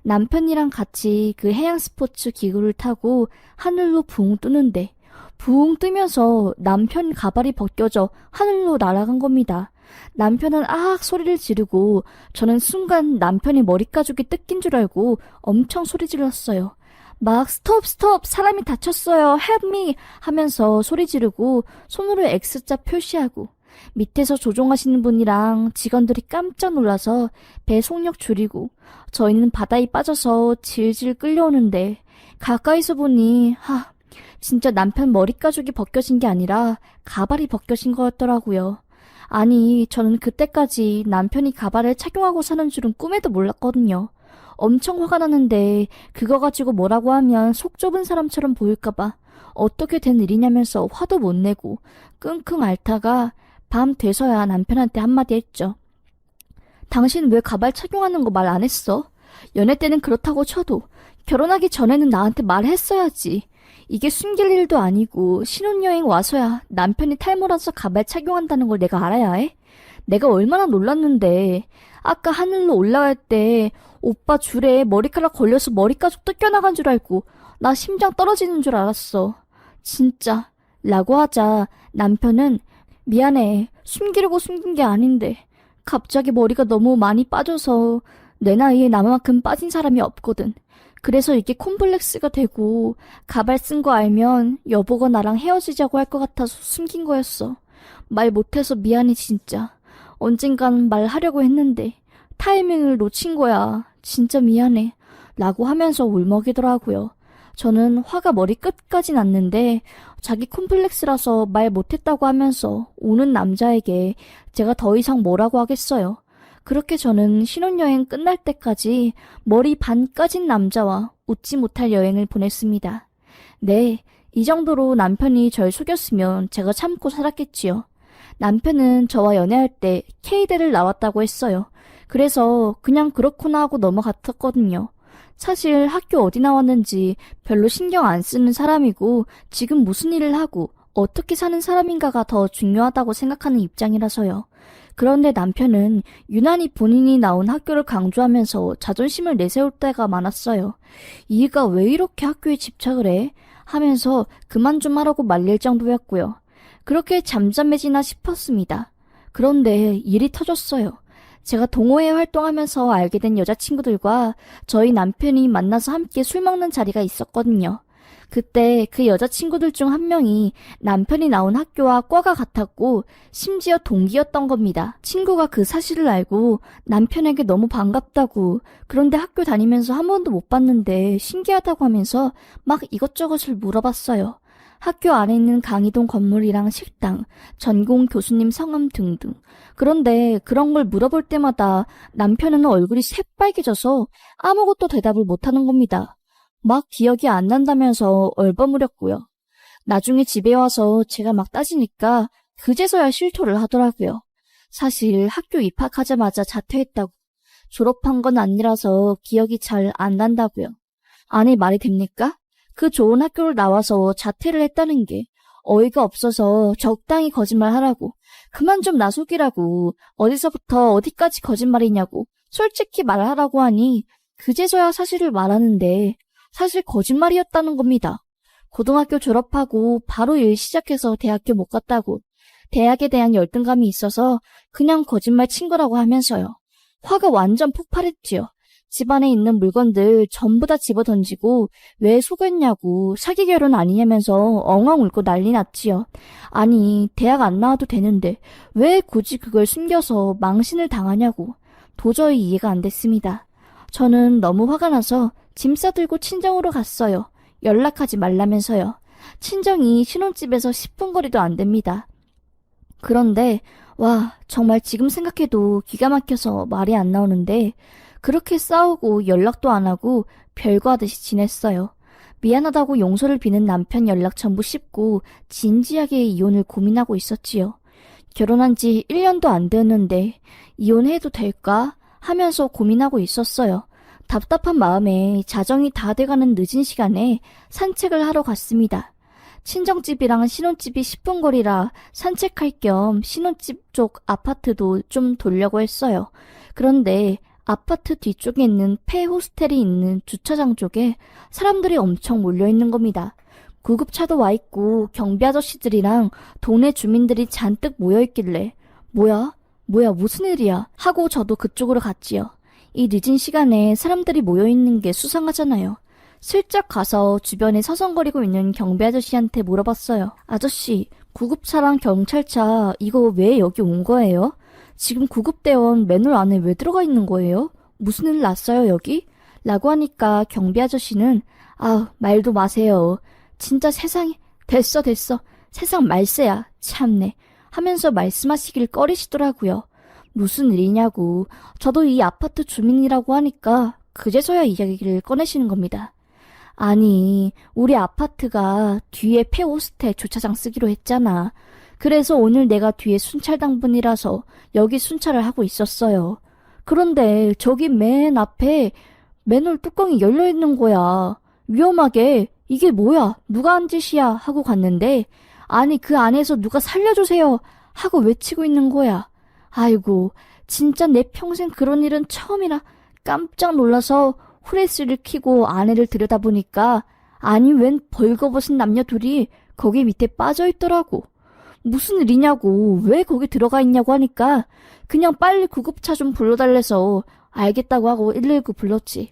[SPEAKER 5] 남편이랑 같이 그 해양 스포츠 기구를 타고 하늘로 붕 뜨는데 붕 뜨면서 남편 가발이 벗겨져 하늘로 날아간 겁니다. 남편은 아악 소리를 지르고 저는 순간 남편의 머리 가죽이 뜯긴 줄 알고 엄청 소리 질렀어요. 막 스톱 스톱 사람이 다쳤어요 헬프 미 하면서 소리 지르고 손으로 X자 표시하고 밑에서 조종하시는 분이랑 직원들이 깜짝 놀라서 배 속력 줄이고 저희는 바다에 빠져서 질질 끌려오는데 가까이서 보니 진짜 남편 머리 가죽이 벗겨진 게 아니라 가발이 벗겨진 거였더라고요. 아니 저는 그때까지 남편이 가발을 착용하고 사는 줄은 꿈에도 몰랐거든요. 엄청 화가 나는데 그거 가지고 뭐라고 하면 속 좁은 사람처럼 보일까봐 어떻게 된 일이냐면서 화도 못 내고 끙끙 앓다가 밤 돼서야 남편한테 한마디 했죠. 당신 왜 가발 착용하는 거 말 안 했어? 연애 때는 그렇다고 쳐도 결혼하기 전에는 나한테 말했어야지. 이게 숨길 일도 아니고 신혼여행 와서야 남편이 탈모라서 가발 착용한다는 걸 내가 알아야 해? 내가 얼마나 놀랐는데 아까 하늘로 올라갈 때 오빠 줄에 머리카락 걸려서 머리 가죽 뜯겨나간 줄 알고 나 심장 떨어지는 줄 알았어. 진짜. 라고 하자 남편은 미안해. 숨기려고 숨긴 게 아닌데 갑자기 머리가 너무 많이 빠져서 내 나이에 나만큼 빠진 사람이 없거든. 그래서 이게 콤플렉스가 되고 가발 쓴 거 알면 여보가 나랑 헤어지자고 할 것 같아서 숨긴 거였어. 말 못해서 미안해 진짜. 언젠간 말하려고 했는데 타이밍을 놓친 거야. 진짜 미안해. 라고 하면서 울먹이더라고요. 저는 화가 머리 끝까지 났는데 자기 콤플렉스라서 말 못했다고 하면서 우는 남자에게 제가 더 이상 뭐라고 하겠어요. 그렇게 저는 신혼여행 끝날 때까지 머리 반 까진 남자와 웃지 못할 여행을 보냈습니다. 네, 이 정도로 남편이 절 속였으면 제가 참고 살았겠지요. 남편은 저와 연애할 때 K대를 나왔다고 했어요. 그래서 그냥 그렇구나 하고 넘어갔었거든요. 사실 학교 어디 나왔는지 별로 신경 안 쓰는 사람이고 지금 무슨 일을 하고 어떻게 사는 사람인가가 더 중요하다고 생각하는 입장이라서요. 그런데 남편은 유난히 본인이 나온 학교를 강조하면서 자존심을 내세울 때가 많았어요. 이 애가 왜 이렇게 학교에 집착을 해? 하면서 그만 좀 하라고 말릴 정도였고요. 그렇게 잠잠해지나 싶었습니다. 그런데 일이 터졌어요. 제가 동호회 활동하면서 알게 된 여자친구들과 저희 남편이 만나서 함께 술 먹는 자리가 있었거든요. 그때 그 여자친구들 중 한 명이 남편이 나온 학교와 과가 같았고 심지어 동기였던 겁니다. 친구가 그 사실을 알고 남편에게 너무 반갑다고 그런데 학교 다니면서 한 번도 못 봤는데 신기하다고 하면서 막 이것저것을 물어봤어요. 학교 안에 있는 강의동 건물이랑 식당, 전공 교수님 성함 등등. 그런데 그런 걸 물어볼 때마다 남편은 얼굴이 새빨개져서 아무것도 대답을 못하는 겁니다. 막 기억이 안 난다면서 얼버무렸고요. 나중에 집에 와서 제가 막 따지니까 그제서야 실토를 하더라고요. 사실 학교 입학하자마자 자퇴했다고. 졸업한 건 아니라서 기억이 잘 안 난다고요. 아니 말이 됩니까? 그 좋은 학교를 나와서 자퇴를 했다는 게 어이가 없어서 적당히 거짓말하라고. 그만 좀 나속이라고. 어디서부터 어디까지 거짓말이냐고. 솔직히 말하라고 하니 그제서야 사실을 말하는데 사실 거짓말이었다는 겁니다. 고등학교 졸업하고 바로 일 시작해서 대학교 못 갔다고. 대학에 대한 열등감이 있어서 그냥 거짓말 친 거라고 하면서요. 화가 완전 폭발했지요. 집안에 있는 물건들 전부 다 집어던지고 왜 속였냐고 사기 결혼 아니냐면서 엉엉 울고 난리 났지요. 아니 대학 안 나와도 되는데 왜 굳이 그걸 숨겨서 망신을 당하냐고. 도저히 이해가 안 됐습니다. 저는 너무 화가 나서 짐 싸들고 친정으로 갔어요. 연락하지 말라면서요. 친정이 신혼집에서 10분 거리도 안 됩니다. 그런데 와 정말 지금 생각해도 기가 막혀서 말이 안 나오는데 그렇게 싸우고 연락도 안 하고 별거 하듯이 지냈어요. 미안하다고 용서를 비는 남편 연락 전부 씹고 진지하게 이혼을 고민하고 있었지요. 결혼한 지 1년도 안 되었는데 이혼해도 될까 하면서 고민하고 있었어요. 답답한 마음에 자정이 다 돼가는 늦은 시간에 산책을 하러 갔습니다. 친정집이랑 신혼집이 10분 거리라 산책할 겸 신혼집 쪽 아파트도 좀 돌려고 했어요. 그런데 아파트 뒤쪽에 있는 폐 호스텔이 있는 주차장 쪽에 사람들이 엄청 몰려있는 겁니다. 구급차도 와 있고 경비 아저씨들이랑 동네 주민들이 잔뜩 모여있길래 뭐야 무슨 일이야 하고 저도 그쪽으로 갔지요. 이 늦은 시간에 사람들이 모여있는 게 수상하잖아요. 슬쩍 가서 주변에 서성거리고 있는 경비 아저씨한테 물어봤어요. 아저씨, 구급차랑 경찰차 이거 왜 여기 온 거예요? 지금 구급대원 맨홀 안에 왜 들어가 있는 거예요? 무슨 일 났어요 여기? 라고 하니까 경비 아저씨는 말도 마세요. 진짜 세상에 됐어. 세상 말세야. 참네. 하면서 말씀하시길 꺼리시더라고요. 무슨 일이냐고. 저도 이 아파트 주민이라고 하니까 그제서야 이야기를 꺼내시는 겁니다. 아니, 우리 아파트가 뒤에 폐호스텔 주차장 쓰기로 했잖아. 그래서 오늘 내가 뒤에 순찰 당번이라서 여기 순찰을 하고 있었어요. 그런데 저기 맨 앞에 맨홀 뚜껑이 열려 있는 거야. 위험하게 이게 뭐야? 누가 한 짓이야? 하고 갔는데 아니 그 안에서 누가 살려주세요 하고 외치고 있는 거야. 아이고 진짜 내 평생 그런 일은 처음이라 깜짝 놀라서 후레쉬를 켜고 안에를 들여다보니까 아니 웬 벌거벗은 남녀 둘이 거기 밑에 빠져있더라고. 무슨 일이냐고 왜 거기 들어가 있냐고 하니까 그냥 빨리 구급차 좀 불러달래서 알겠다고 하고 119 불렀지.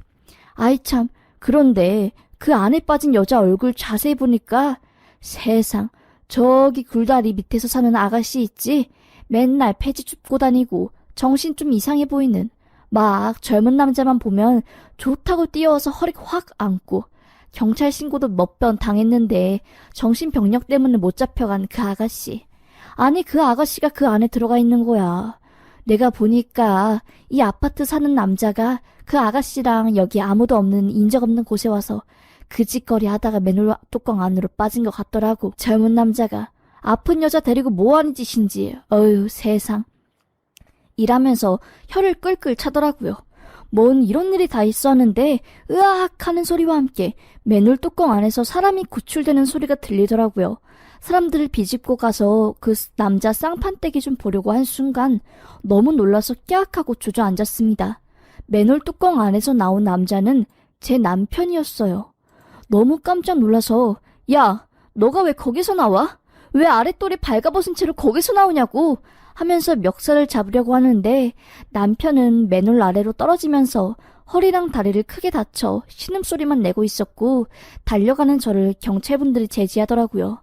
[SPEAKER 5] 아이 참 그런데 그 안에 빠진 여자 얼굴 자세히 보니까 세상 저기 굴다리 밑에서 사는 아가씨 있지? 맨날 폐지 줍고 다니고 정신 좀 이상해 보이는 막 젊은 남자만 보면 좋다고 뛰어와서 허리 확 안고 경찰 신고도 몇 번 당했는데 정신병력 때문에 못 잡혀간 그 아가씨. 아니 그 아가씨가 그 안에 들어가 있는 거야. 내가 보니까 이 아파트 사는 남자가 그 아가씨랑 여기 아무도 없는 인적 없는 곳에 와서 그 짓거리 하다가 맨홀 뚜껑 안으로 빠진 것 같더라고. 젊은 남자가 아픈 여자 데리고 뭐하는 짓인지. 어휴 세상. 일하면서 혀를 끌끌 차더라고요. 뭔 이런 일이 다 있었는데 으악 하는 소리와 함께 맨홀 뚜껑 안에서 사람이 구출되는 소리가 들리더라고요. 사람들을 비집고 가서 그 남자 쌍판떼기 좀 보려고 한 순간 너무 놀라서 깨악하고 주저앉았습니다. 맨홀 뚜껑 안에서 나온 남자는 제 남편이었어요. 너무 깜짝 놀라서 야, 너가 왜 거기서 나와? 왜 아랫돌이 발가벗은 채로 거기서 나오냐고 하면서 멱살을 잡으려고 하는데 남편은 맨홀 아래로 떨어지면서 허리랑 다리를 크게 다쳐 신음소리만 내고 있었고 달려가는 저를 경찰분들이 제지하더라고요.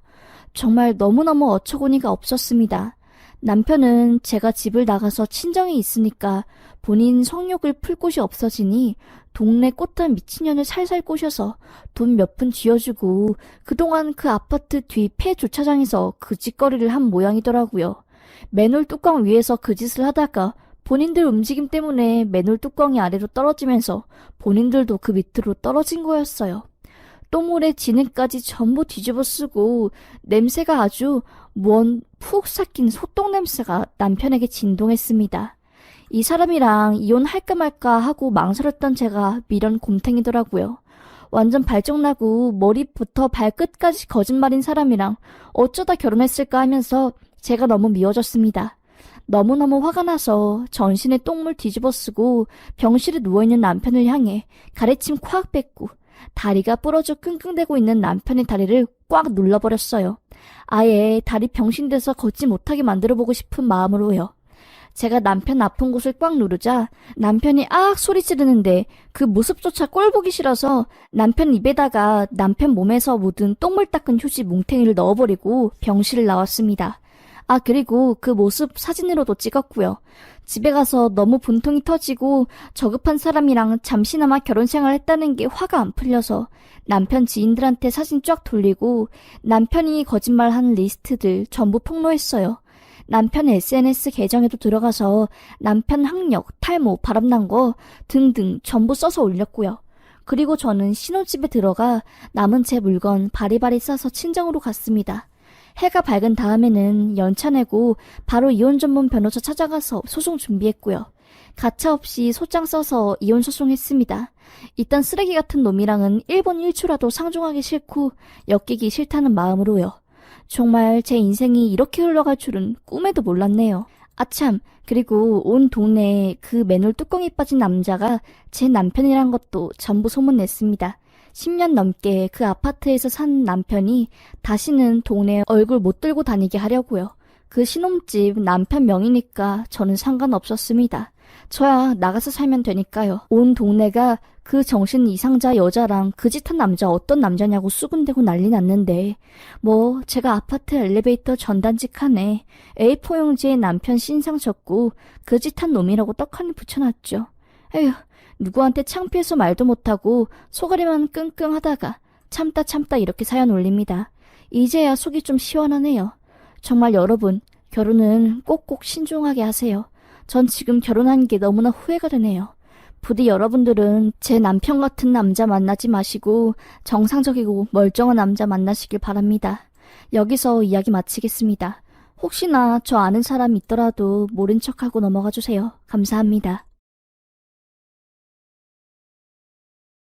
[SPEAKER 5] 정말 너무너무 어처구니가 없었습니다. 남편은 제가 집을 나가서 친정이 있으니까 본인 성욕을 풀 곳이 없어지니 동네 꽃한 미친년을 살살 꼬셔서 돈 몇 푼 쥐어주고 그동안 그 아파트 뒤 폐 주차장에서 그 짓거리를 한 모양이더라고요. 맨홀 뚜껑 위에서 그 짓을 하다가 본인들 움직임 때문에 맨홀 뚜껑이 아래로 떨어지면서 본인들도 그 밑으로 떨어진 거였어요. 똥물에 진흙까지 전부 뒤집어 쓰고 냄새가 아주 푹 삭힌 소똥 냄새가 남편에게 진동했습니다. 이 사람이랑 이혼할까 말까 하고 망설였던 제가 미련 곰탱이더라고요. 완전 발정나고 머리부터 발끝까지 거짓말인 사람이랑 어쩌다 결혼했을까 하면서 제가 너무 미워졌습니다. 너무너무 화가 나서 전신에 똥물 뒤집어 쓰고 병실에 누워있는 남편을 향해 가래침 콱 뱉고 다리가 부러져 끙끙대고 있는 남편의 다리를 꽉 눌러버렸어요. 아예 다리 병신돼서 걷지 못하게 만들어보고 싶은 마음으로요. 제가 남편 아픈 곳을 꽉 누르자 남편이 악 소리 지르는데 그 모습조차 꼴보기 싫어서 남편 입에다가 남편 몸에서 묻은 똥물 닦은 휴지 뭉탱이를 넣어버리고 병실을 나왔습니다. 그리고 그 모습 사진으로도 찍었고요. 집에 가서 너무 분통이 터지고 저급한 사람이랑 잠시나마 결혼생활 했다는 게 화가 안 풀려서 남편 지인들한테 사진 쫙 돌리고 남편이 거짓말한 리스트들 전부 폭로했어요. 남편 SNS 계정에도 들어가서 남편 학력, 탈모, 바람난 거 등등 전부 써서 올렸고요. 그리고 저는 신혼집에 들어가 남은 제 물건 바리바리 싸서 친정으로 갔습니다. 해가 밝은 다음에는 연차 내고 바로 이혼 전문 변호사 찾아가서 소송 준비했고요. 가차없이 소장 써서 이혼 소송했습니다. 이딴 쓰레기 같은 놈이랑은 1분 1초라도 상종하기 싫고 엮이기 싫다는 마음으로요. 정말 제 인생이 이렇게 흘러갈 줄은 꿈에도 몰랐네요. 아참, 그리고 온 동네에 그 맨홀 뚜껑이 빠진 남자가 제 남편이란 것도 전부 소문냈습니다. 10년 넘게 그 아파트에서 산 남편이 다시는 동네에 얼굴 못 들고 다니게 하려고요. 그 신혼집 남편 명의니까 저는 상관없었습니다. 저야 나가서 살면 되니까요. 온 동네가 그 정신 이상자 여자랑 그 짓한 남자 어떤 남자냐고 수군대고 난리 났는데 뭐 제가 아파트 엘리베이터 전단지 칸에 A4 용지에 남편 신상 적고 그 짓한 놈이라고 떡하니 붙여놨죠. 에휴, 누구한테 창피해서 말도 못하고 속앓이만 끙끙 하다가 참다 이렇게 사연 올립니다. 이제야 속이 좀 시원하네요. 정말 여러분, 결혼은 꼭꼭 신중하게 하세요. 전 지금 결혼한 게 너무나 후회가 되네요. 부디 여러분들은 제 남편 같은 남자 만나지 마시고 정상적이고 멀쩡한 남자 만나시길 바랍니다. 여기서 이야기 마치겠습니다. 혹시나 저 아는 사람 있더라도 모른 척하고 넘어가 주세요. 감사합니다.